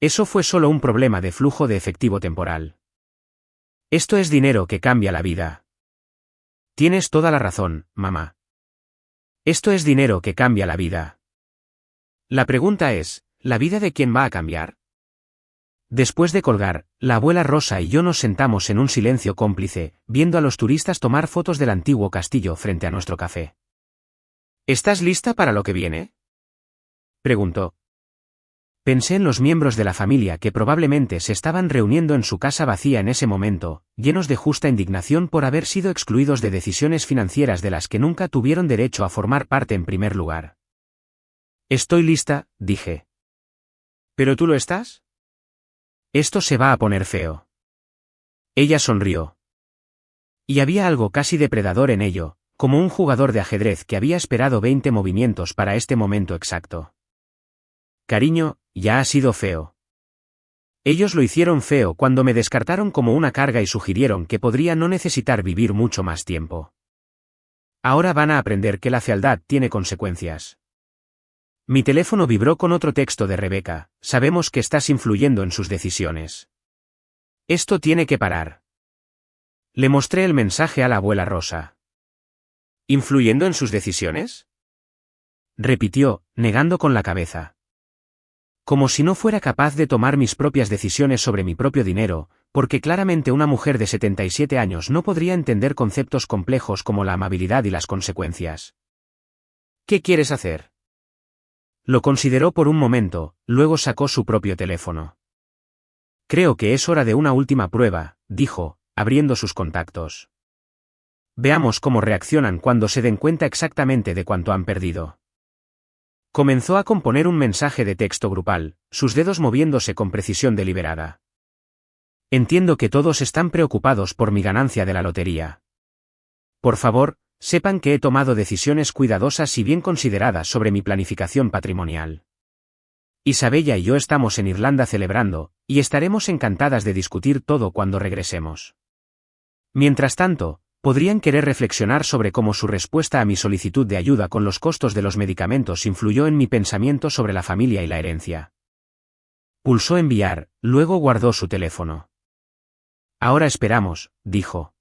Speaker 1: Eso fue solo un problema de flujo de efectivo temporal. Esto es dinero que cambia la vida. Tienes toda la razón, mamá. Esto es dinero que cambia la vida. La pregunta es, ¿la vida de quién va a cambiar? Después de colgar, la abuela Rosa y yo nos sentamos en un silencio cómplice, viendo a los turistas tomar fotos del antiguo castillo frente a nuestro café. ¿Estás lista para lo que viene?, preguntó. Pensé en los miembros de la familia que probablemente se estaban reuniendo en su casa vacía en ese momento, llenos de justa indignación por haber sido excluidos de decisiones financieras de las que nunca tuvieron derecho a formar parte en primer lugar. Estoy lista, dije. ¿Pero tú lo estás? Esto se va a poner feo. Ella sonrió. Y había algo casi depredador en ello, como un jugador de ajedrez que había esperado 20 movimientos para este momento exacto. Cariño, ya ha sido feo. Ellos lo hicieron feo cuando me descartaron como una carga y sugirieron que podría no necesitar vivir mucho más tiempo. Ahora van a aprender que la fealdad tiene consecuencias. Mi teléfono vibró con otro texto de Rebeca: sabemos que estás influyendo en sus decisiones. Esto tiene que parar. Le mostré el mensaje a la abuela Rosa. ¿Influyendo en sus decisiones?, repitió, negando con la cabeza. Como si no fuera capaz de tomar mis propias decisiones sobre mi propio dinero, porque claramente una mujer de 77 años no podría entender conceptos complejos como la amabilidad y las consecuencias. ¿Qué quieres hacer? Lo consideró por un momento, luego sacó su propio teléfono. Creo que es hora de una última prueba, dijo, abriendo sus contactos. Veamos cómo reaccionan cuando se den cuenta exactamente de cuánto han perdido. Comenzó a componer un mensaje de texto grupal, sus dedos moviéndose con precisión deliberada. Entiendo que todos están preocupados por mi ganancia de la lotería. Por favor, sepan que he tomado decisiones cuidadosas y bien consideradas sobre mi planificación patrimonial. Isabella y yo estamos en Irlanda celebrando, y estaremos encantadas de discutir todo cuando regresemos. Mientras tanto, podrían querer reflexionar sobre cómo su respuesta a mi solicitud de ayuda con los costos de los medicamentos influyó en mi pensamiento sobre la familia y la herencia. Pulsó enviar, luego guardó su teléfono. Ahora esperamos, dijo.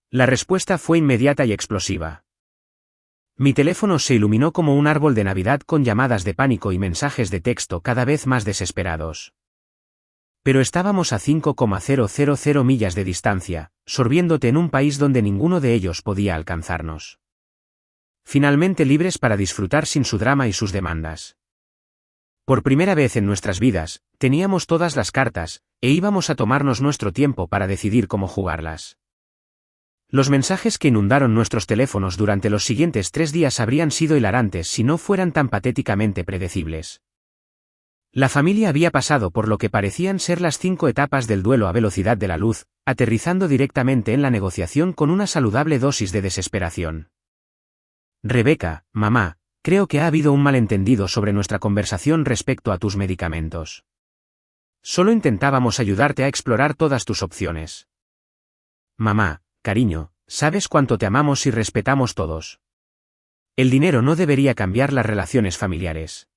Speaker 1: La respuesta fue inmediata y explosiva. Mi teléfono se iluminó como un árbol de Navidad con llamadas de pánico y mensajes de texto cada vez más desesperados. Pero estábamos a 5,000 millas de distancia, sorbiéndote en un país donde ninguno de ellos podía alcanzarnos. Finalmente libres para disfrutar sin su drama y sus demandas. Por primera vez en nuestras vidas, teníamos todas las cartas, e íbamos a tomarnos nuestro tiempo para decidir cómo jugarlas. Los mensajes que inundaron nuestros teléfonos durante los siguientes 3 días habrían sido hilarantes si no fueran tan patéticamente predecibles. La familia había pasado por lo que parecían ser las 5 etapas del duelo a velocidad de la luz, aterrizando directamente en la negociación con una saludable dosis de desesperación. Rebeca, mamá, creo que ha habido un malentendido sobre nuestra conversación respecto a tus medicamentos. Solo intentábamos ayudarte a explorar todas tus opciones. Mamá, cariño, sabes cuánto te amamos y respetamos todos. El dinero no debería cambiar las relaciones familiares.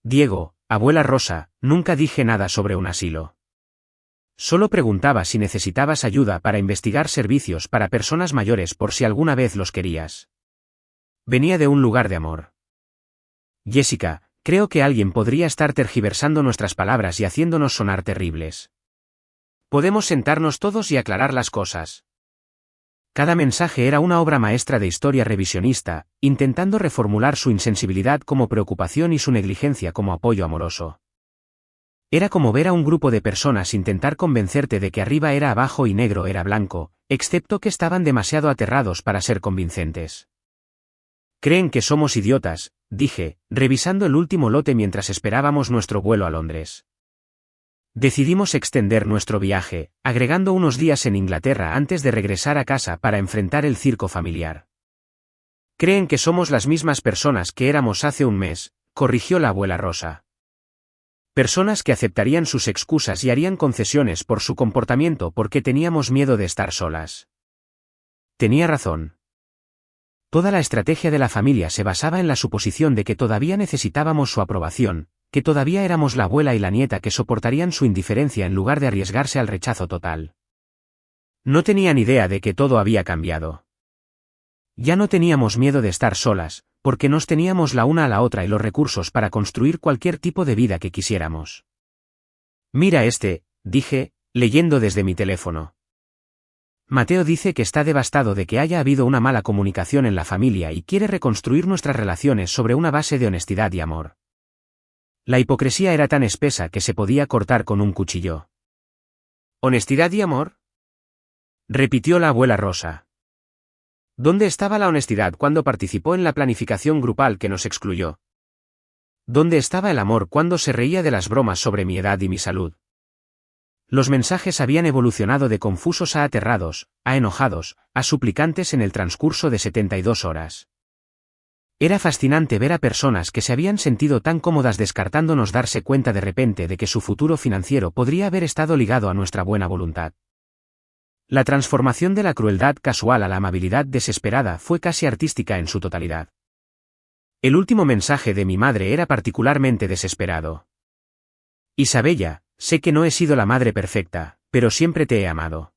Speaker 1: Diego, abuela Rosa, nunca dije nada sobre un asilo. Solo preguntaba si necesitabas ayuda para investigar servicios para personas mayores por si alguna vez los querías. Venía de un lugar de amor. Jessica, creo que alguien podría estar tergiversando nuestras palabras y haciéndonos sonar terribles. Podemos sentarnos todos y aclarar las cosas. Cada mensaje era una obra maestra de historia revisionista, intentando reformular su insensibilidad como preocupación y su negligencia como apoyo amoroso. Era como ver a un grupo de personas intentar convencerte de que arriba era abajo y negro era blanco, excepto que estaban demasiado aterrados para ser convincentes. Creen que somos idiotas, dije, revisando el último lote mientras esperábamos nuestro vuelo a Londres. Decidimos extender nuestro viaje, agregando unos días en Inglaterra antes de regresar a casa para enfrentar el circo familiar. Creen que somos las mismas personas que éramos hace un mes, corrigió la abuela Rosa. Personas que aceptarían sus excusas y harían concesiones por su comportamiento porque teníamos miedo de estar solas. Tenía razón. Toda la estrategia de la familia se basaba en la suposición de que todavía necesitábamos su aprobación, que todavía éramos la abuela y la nieta que soportarían su indiferencia en lugar de arriesgarse al rechazo total. No tenían idea de que todo había cambiado. Ya no teníamos miedo de estar solas, porque nos teníamos la una a la otra y los recursos para construir cualquier tipo de vida que quisiéramos. Mira dije, leyendo desde mi teléfono. Mateo dice que está devastado de que haya habido una mala comunicación en la familia y quiere reconstruir nuestras relaciones sobre una base de honestidad y amor. La hipocresía era tan espesa que se podía cortar con un cuchillo. ¿Honestidad y amor?, repitió la abuela Rosa. ¿Dónde estaba la honestidad cuando participó en la planificación grupal que nos excluyó? ¿Dónde estaba el amor cuando se reía de las bromas sobre mi edad y mi salud? Los mensajes habían evolucionado de confusos a aterrados, a enojados, a suplicantes en el transcurso de 72 horas. Era fascinante ver a personas que se habían sentido tan cómodas descartándonos darse cuenta de repente de que su futuro financiero podría haber estado ligado a nuestra buena voluntad. La transformación de la crueldad casual a la amabilidad desesperada fue casi artística en su totalidad. El último mensaje de mi madre era particularmente desesperado. Isabella, sé que no he sido la madre perfecta, pero siempre te he amado.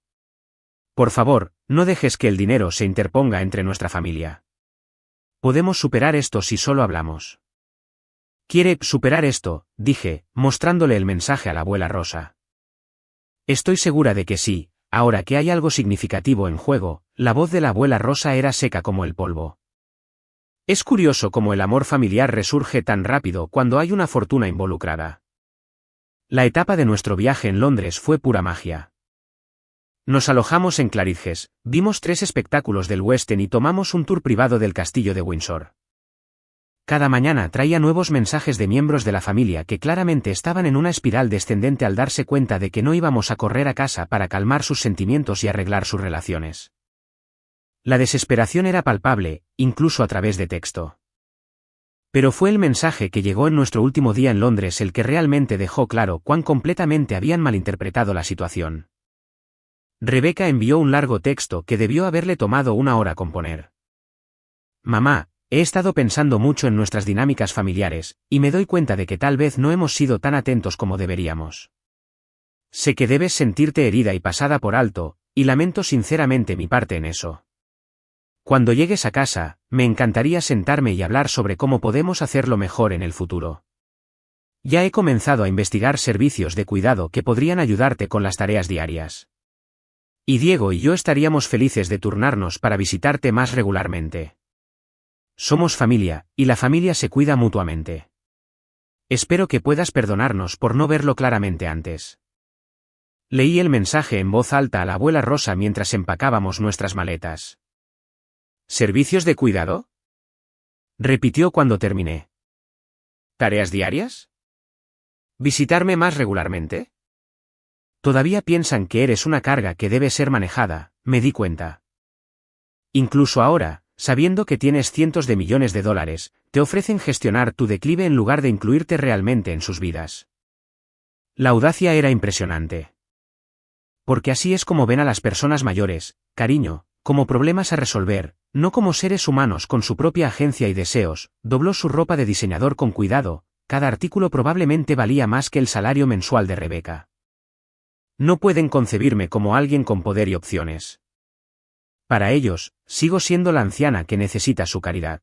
Speaker 1: Por favor, no dejes que el dinero se interponga entre nuestra familia. Podemos superar esto si solo hablamos. ¿Quiere superar esto?, dije, mostrándole el mensaje a la abuela Rosa. Estoy segura de que sí, ahora que hay algo significativo en juego. La voz de la abuela Rosa era seca como el polvo. Es curioso cómo el amor familiar resurge tan rápido cuando hay una fortuna involucrada. La etapa de nuestro viaje en Londres fue pura magia. Nos alojamos en Claridge's, vimos 3 espectáculos del West End y tomamos un tour privado del castillo de Windsor. Cada mañana traía nuevos mensajes de miembros de la familia que claramente estaban en una espiral descendente al darse cuenta de que no íbamos a correr a casa para calmar sus sentimientos y arreglar sus relaciones. La desesperación era palpable, incluso a través de texto. Pero fue el mensaje que llegó en nuestro último día en Londres el que realmente dejó claro cuán completamente habían malinterpretado la situación. Rebeca envió un largo texto que debió haberle tomado 1 hora componer. Mamá, he estado pensando mucho en nuestras dinámicas familiares, y me doy cuenta de que tal vez no hemos sido tan atentos como deberíamos. Sé que debes sentirte herida y pasada por alto, y lamento sinceramente mi parte en eso. Cuando llegues a casa, me encantaría sentarme y hablar sobre cómo podemos hacerlo mejor en el futuro. Ya he comenzado a investigar servicios de cuidado que podrían ayudarte con las tareas diarias. Y Diego y yo estaríamos felices de turnarnos para visitarte más regularmente. Somos familia, y la familia se cuida mutuamente. Espero que puedas perdonarnos por no verlo claramente antes. Leí el mensaje en voz alta a la abuela Rosa mientras empacábamos nuestras maletas. ¿Servicios de cuidado?, repitió cuando terminé. ¿Tareas diarias? ¿Visitarme más regularmente? Todavía piensan que eres una carga que debe ser manejada, me di cuenta. Incluso ahora, sabiendo que tienes cientos de millones de dólares, te ofrecen gestionar tu declive en lugar de incluirte realmente en sus vidas. La audacia era impresionante. Porque así es como ven a las personas mayores, cariño, como problemas a resolver, no como seres humanos con su propia agencia y deseos. Dobló su ropa de diseñador con cuidado, cada artículo probablemente valía más que el salario mensual de Rebeca. No pueden concebirme como alguien con poder y opciones. Para ellos, sigo siendo la anciana que necesita su caridad.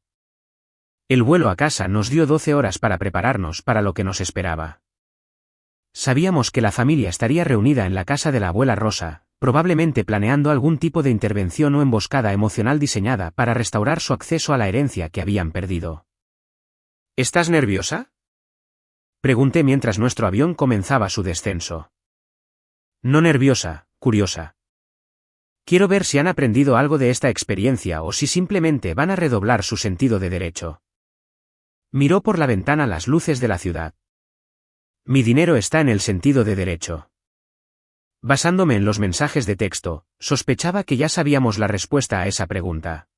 Speaker 1: El vuelo a casa nos dio 12 horas para prepararnos para lo que nos esperaba. Sabíamos que la familia estaría reunida en la casa de la abuela Rosa, probablemente planeando algún tipo de intervención o emboscada emocional diseñada para restaurar su acceso a la herencia que habían perdido. ¿Estás nerviosa?, pregunté mientras nuestro avión comenzaba su descenso. No nerviosa, curiosa. Quiero ver si han aprendido algo de esta experiencia o si simplemente van a redoblar su sentido de derecho. Miró por la ventana las luces de la ciudad. Mi dinero está en el sentido de derecho. Basándome en los mensajes de texto, sospechaba que ya sabíamos la respuesta a esa pregunta.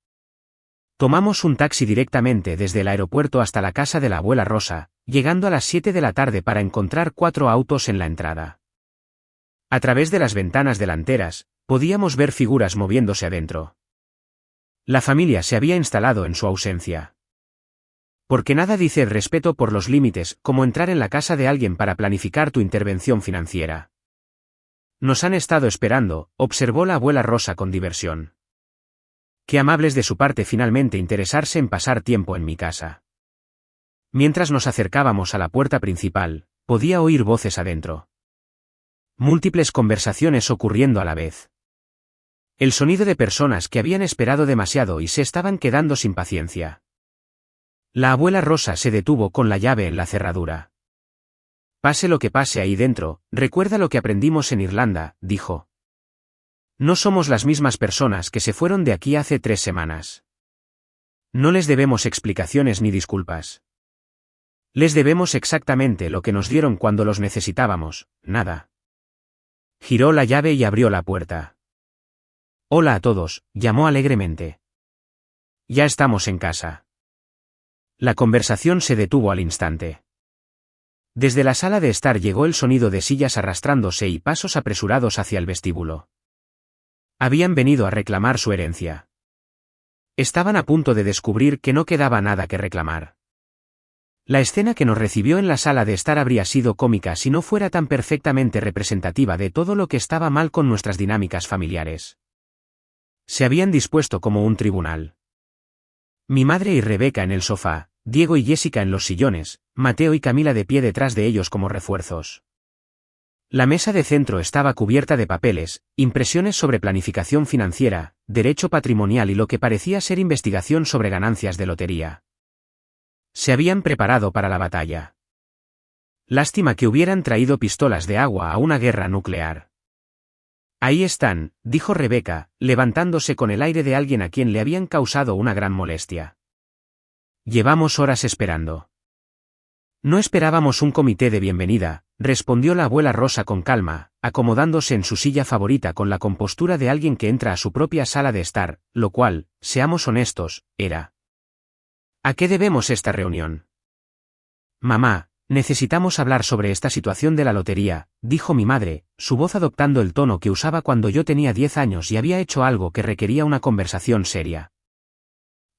Speaker 1: Tomamos un taxi directamente desde el aeropuerto hasta la casa de la abuela Rosa, llegando a las 7 de la tarde para encontrar 4 autos en la entrada. A través de las ventanas delanteras, podíamos ver figuras moviéndose adentro. La familia se había instalado en su ausencia. Porque nada dice el respeto por los límites como entrar en la casa de alguien para planificar tu intervención financiera. Nos han estado esperando, observó la abuela Rosa con diversión. Qué amables de su parte finalmente interesarse en pasar tiempo en mi casa. Mientras nos acercábamos a la puerta principal, podía oír voces adentro. Múltiples conversaciones ocurriendo a la vez. El sonido de personas que habían esperado demasiado y se estaban quedando sin paciencia. La abuela Rosa se detuvo con la llave en la cerradura. Pase lo que pase ahí dentro, recuerda lo que aprendimos en Irlanda, dijo. No somos las mismas personas que se fueron de aquí hace 3 semanas. No les debemos explicaciones ni disculpas. Les debemos exactamente lo que nos dieron cuando los necesitábamos, nada. Giró la llave y abrió la puerta. Hola a todos, llamó alegremente. Ya estamos en casa. La conversación se detuvo al instante. Desde la sala de estar llegó el sonido de sillas arrastrándose y pasos apresurados hacia el vestíbulo. Habían venido a reclamar su herencia. Estaban a punto de descubrir que no quedaba nada que reclamar. La escena que nos recibió en la sala de estar habría sido cómica si no fuera tan perfectamente representativa de todo lo que estaba mal con nuestras dinámicas familiares. Se habían dispuesto como un tribunal. Mi madre y Rebeca en el sofá, Diego y Jessica en los sillones, Mateo y Camila de pie detrás de ellos como refuerzos. La mesa de centro estaba cubierta de papeles, impresiones sobre planificación financiera, derecho patrimonial y lo que parecía ser investigación sobre ganancias de lotería. Se habían preparado para la batalla. Lástima que hubieran traído pistolas de agua a una guerra nuclear. Ahí están, dijo Rebeca, levantándose con el aire de alguien a quien le habían causado una gran molestia. Llevamos horas esperando. No esperábamos un comité de bienvenida, respondió la abuela Rosa con calma, acomodándose en su silla favorita con la compostura de alguien que entra a su propia sala de estar, lo cual, seamos honestos, era. ¿A qué debemos esta reunión? Mamá, necesitamos hablar sobre esta situación de la lotería, dijo mi madre, su voz adoptando el tono que usaba cuando yo tenía 10 años y había hecho algo que requería una conversación seria.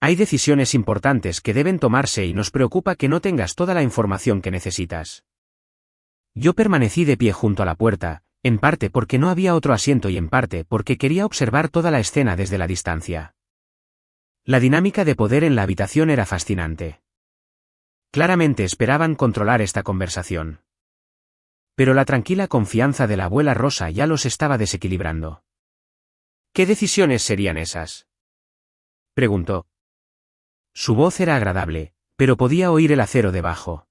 Speaker 1: Hay decisiones importantes que deben tomarse y nos preocupa que no tengas toda la información que necesitas. Yo permanecí de pie junto a la puerta, en parte porque no había otro asiento y en parte porque quería observar toda la escena desde la distancia. La dinámica de poder en la habitación era fascinante. Claramente esperaban controlar esta conversación. Pero la tranquila confianza de la abuela Rosa ya los estaba desequilibrando. ¿Qué decisiones serían esas?, preguntó. Su voz era agradable, pero podía oír el acero debajo.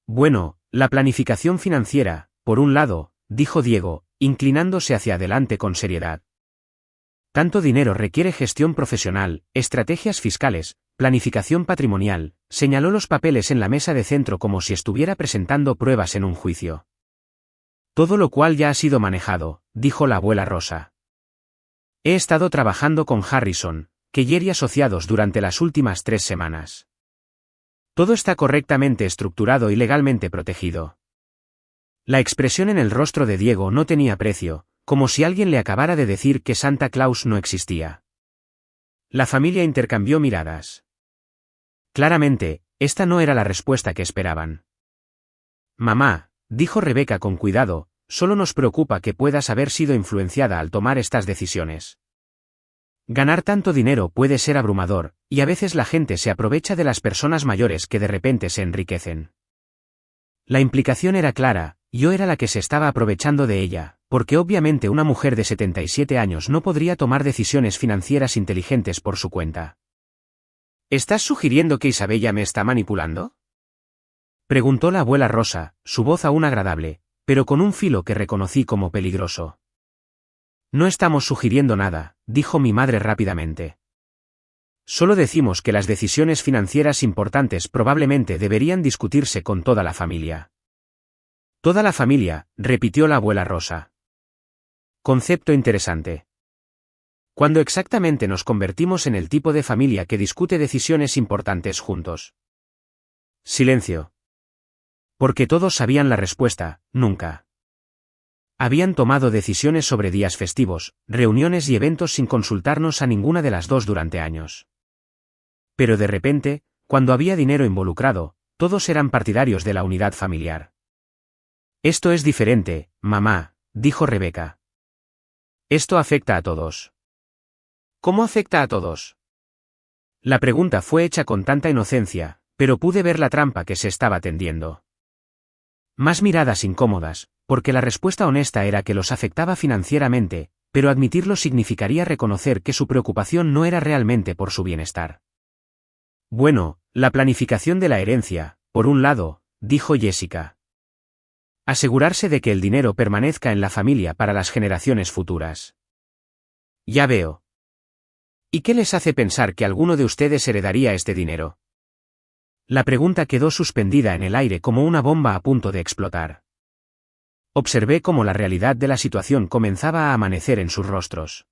Speaker 1: Bueno, la planificación financiera, por un lado, dijo Diego, inclinándose hacia adelante con seriedad. Tanto dinero requiere gestión profesional, estrategias fiscales, planificación patrimonial, señaló los papeles en la mesa de centro como si estuviera presentando pruebas en un juicio. Todo lo cual ya ha sido manejado, dijo la abuela Rosa. He estado trabajando con Harrison, Keller y asociados durante las últimas 3 semanas. Todo está correctamente estructurado y legalmente protegido. La expresión en el rostro de Diego no tenía precio, como si alguien le acabara de decir que Santa Claus no existía. La familia intercambió miradas. Claramente, esta no era la respuesta que esperaban. Mamá, dijo Rebeca con cuidado, solo nos preocupa que puedas haber sido influenciada al tomar estas decisiones. Ganar tanto dinero puede ser abrumador, y a veces la gente se aprovecha de las personas mayores que de repente se enriquecen. La implicación era clara, yo era la que se estaba aprovechando de ella, porque obviamente una mujer de 77 años no podría tomar decisiones financieras inteligentes por su cuenta. ¿Estás sugiriendo que Isabella me está manipulando?, preguntó la abuela Rosa, su voz aún agradable, pero con un filo que reconocí como peligroso. No estamos sugiriendo nada, dijo mi madre rápidamente. Solo decimos que las decisiones financieras importantes probablemente deberían discutirse con toda la familia. Toda la familia, repitió la abuela Rosa. Concepto interesante. ¿Cuándo exactamente nos convertimos en el tipo de familia que discute decisiones importantes juntos? Silencio. Porque todos sabían la respuesta, nunca. Habían tomado decisiones sobre días festivos, reuniones y eventos sin consultarnos a ninguna de las dos durante años. Pero de repente, cuando había dinero involucrado, todos eran partidarios de la unidad familiar. Esto es diferente, mamá, dijo Rebeca. Esto afecta a todos. ¿Cómo afecta a todos? La pregunta fue hecha con tanta inocencia, pero pude ver la trampa que se estaba tendiendo. Más miradas incómodas, porque la respuesta honesta era que los afectaba financieramente, pero admitirlo significaría reconocer que su preocupación no era realmente por su bienestar. Bueno, la planificación de la herencia, por un lado, dijo Jessica. Asegurarse de que el dinero permanezca en la familia para las generaciones futuras. Ya veo. ¿Y qué les hace pensar que alguno de ustedes heredaría este dinero? La pregunta quedó suspendida en el aire como una bomba a punto de explotar. Observé cómo la realidad de la situación comenzaba a amanecer en sus rostros.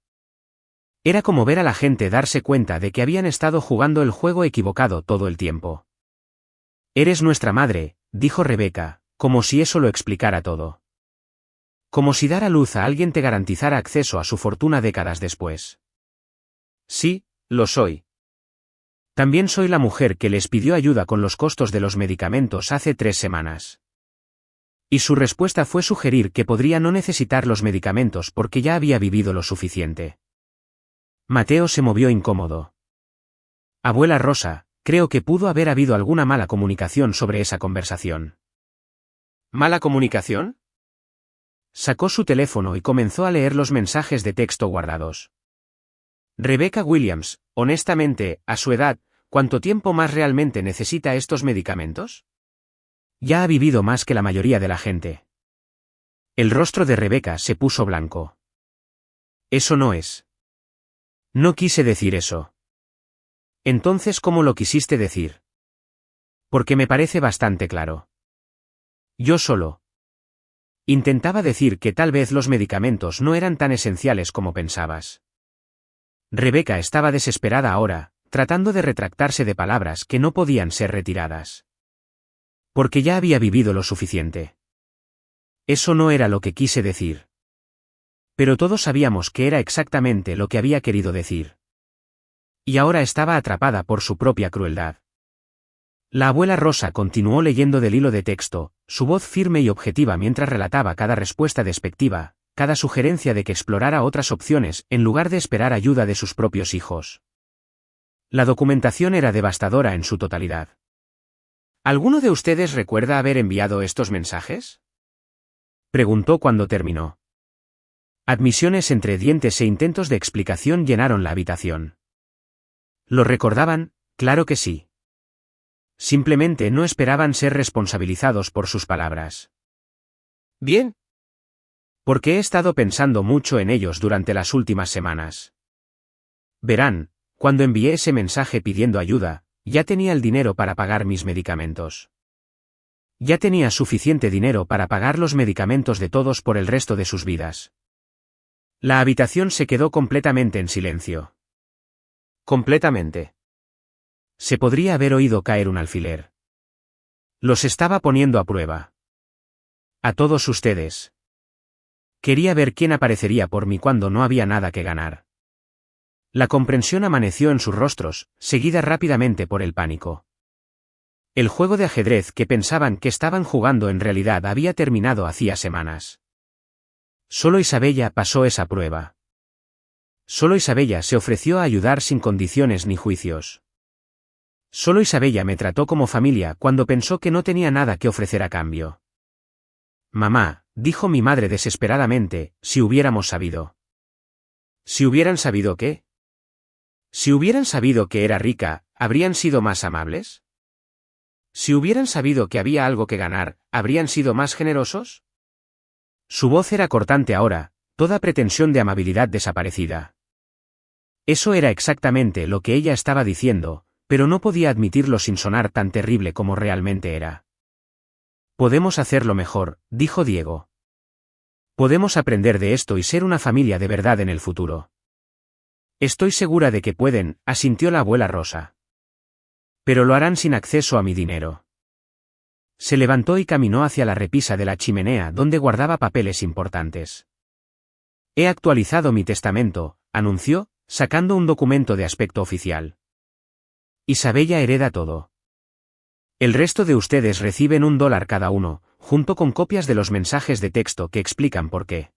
Speaker 1: Era como ver a la gente darse cuenta de que habían estado jugando el juego equivocado todo el tiempo. Eres nuestra madre, dijo Rebeca, como si eso lo explicara todo. Como si dar a luz a alguien te garantizara acceso a su fortuna décadas después. Sí, lo soy. También soy la mujer que les pidió ayuda con los costos de los medicamentos hace 3 semanas. Y su respuesta fue sugerir que podría no necesitar los medicamentos porque ya había vivido lo suficiente. Mateo se movió incómodo. Abuela Rosa, creo que pudo haber habido alguna mala comunicación sobre esa conversación. ¿Mala comunicación? Sacó su teléfono y comenzó a leer los mensajes de texto guardados. Rebecca Williams, honestamente, a su edad, ¿cuánto tiempo más realmente necesita estos medicamentos? Ya ha vivido más que la mayoría de la gente. El rostro de Rebeca se puso blanco. Eso no es. No quise decir eso. Entonces, ¿cómo lo quisiste decir? Porque me parece bastante claro. Yo solo. Intentaba decir que tal vez los medicamentos no eran tan esenciales como pensabas. Rebeca estaba desesperada ahora, tratando de retractarse de palabras que no podían ser retiradas. Porque ya había vivido lo suficiente. Eso no era lo que quise decir. Pero todos sabíamos que era exactamente lo que había querido decir. Y ahora estaba atrapada por su propia crueldad. La abuela Rosa continuó leyendo del hilo de texto, su voz firme y objetiva mientras relataba cada respuesta despectiva, cada sugerencia de que explorara otras opciones en lugar de esperar ayuda de sus propios hijos. La documentación era devastadora en su totalidad. ¿Alguno de ustedes recuerda haber enviado estos mensajes? Preguntó cuando terminó. Admisiones entre dientes e intentos de explicación llenaron la habitación. ¿Lo recordaban? Claro que sí. Simplemente no esperaban ser responsabilizados por sus palabras. Bien. Porque he estado pensando mucho en ellos durante las últimas semanas. Verán, cuando envié ese mensaje pidiendo ayuda, ya tenía el dinero para pagar mis medicamentos. Ya tenía suficiente dinero para pagar los medicamentos de todos por el resto de sus vidas. La habitación se quedó completamente en silencio. Completamente. Se podría haber oído caer un alfiler. Los estaba poniendo a prueba. A todos ustedes. Quería ver quién aparecería por mí cuando no había nada que ganar. La comprensión amaneció en sus rostros, seguida rápidamente por el pánico. El juego de ajedrez que pensaban que estaban jugando en realidad había terminado hacía semanas. Solo Isabella pasó esa prueba. Solo Isabella se ofreció a ayudar sin condiciones ni juicios. Solo Isabella me trató como familia cuando pensó que no tenía nada que ofrecer a cambio. Mamá, dijo mi madre desesperadamente, si hubiéramos sabido. ¿Si hubieran sabido qué? Si hubieran sabido que era rica, ¿habrían sido más amables? Si hubieran sabido que había algo que ganar, ¿habrían sido más generosos? Su voz era cortante ahora, toda pretensión de amabilidad desaparecida. Eso era exactamente lo que ella estaba diciendo, pero no podía admitirlo sin sonar tan terrible como realmente era. Podemos hacerlo mejor, dijo Diego. Podemos aprender de esto y ser una familia de verdad en el futuro. Estoy segura de que pueden, asintió la abuela Rosa. Pero lo harán sin acceso a mi dinero. Se levantó y caminó hacia la repisa de la chimenea donde guardaba papeles importantes. He actualizado mi testamento, anunció, sacando un documento de aspecto oficial. Isabella hereda todo. El resto de ustedes reciben $1 cada uno, junto con copias de los mensajes de texto que explican por qué.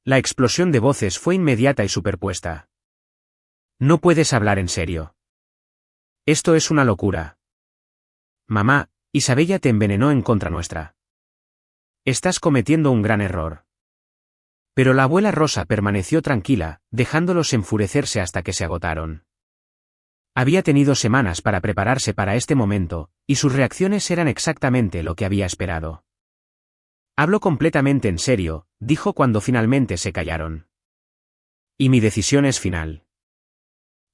Speaker 1: La explosión de voces fue inmediata y superpuesta. No puedes hablar en serio. Esto es una locura. Mamá, Isabella te envenenó en contra nuestra. Estás cometiendo un gran error. Pero la abuela Rosa permaneció tranquila, dejándolos enfurecerse hasta que se agotaron. Había tenido semanas para prepararse para este momento, y sus reacciones eran exactamente lo que había esperado. Hablo completamente en serio, dijo cuando finalmente se callaron. Y mi decisión es final.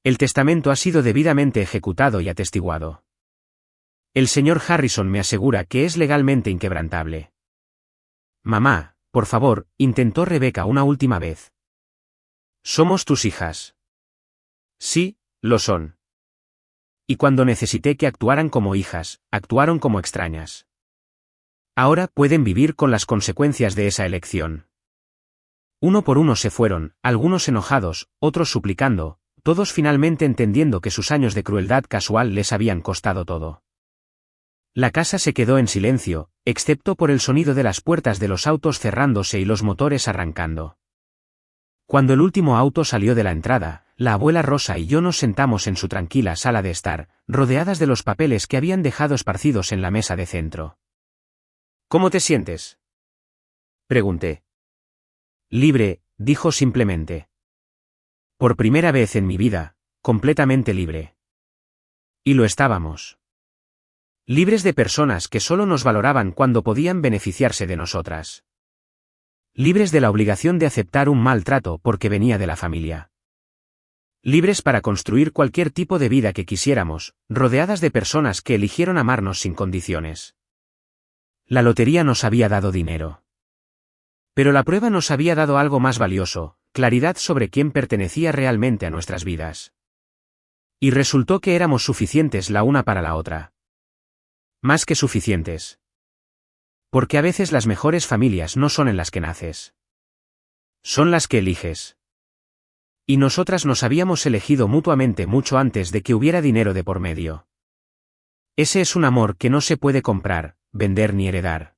Speaker 1: El testamento ha sido debidamente ejecutado y atestiguado. El señor Harrison me asegura que es legalmente inquebrantable. Mamá, por favor, intentó Rebeca una última vez. Somos tus hijas. Sí, lo son. Y cuando necesité que actuaran como hijas, actuaron como extrañas. Ahora pueden vivir con las consecuencias de esa elección. Uno por uno se fueron, algunos enojados, otros suplicando, todos finalmente entendiendo que sus años de crueldad casual les habían costado todo. La casa se quedó en silencio, excepto por el sonido de las puertas de los autos cerrándose y los motores arrancando. Cuando el último auto salió de la entrada, la abuela Rosa y yo nos sentamos en su tranquila sala de estar, rodeadas de los papeles que habían dejado esparcidos en la mesa de centro. ¿Cómo te sientes?, pregunté. Libre, dijo simplemente. Por primera vez en mi vida, completamente libre. Y lo estábamos. Libres de personas que solo nos valoraban cuando podían beneficiarse de nosotras. Libres de la obligación de aceptar un maltrato porque venía de la familia. Libres para construir cualquier tipo de vida que quisiéramos, rodeadas de personas que eligieron amarnos sin condiciones. La lotería nos había dado dinero. Pero la prueba nos había dado algo más valioso, claridad sobre quién pertenecía realmente a nuestras vidas. Y resultó que éramos suficientes la una para la otra. Más que suficientes. Porque a veces las mejores familias no son en las que naces. Son las que eliges. Y nosotras nos habíamos elegido mutuamente mucho antes de que hubiera dinero de por medio. Ese es un amor que no se puede comprar, vender ni heredar.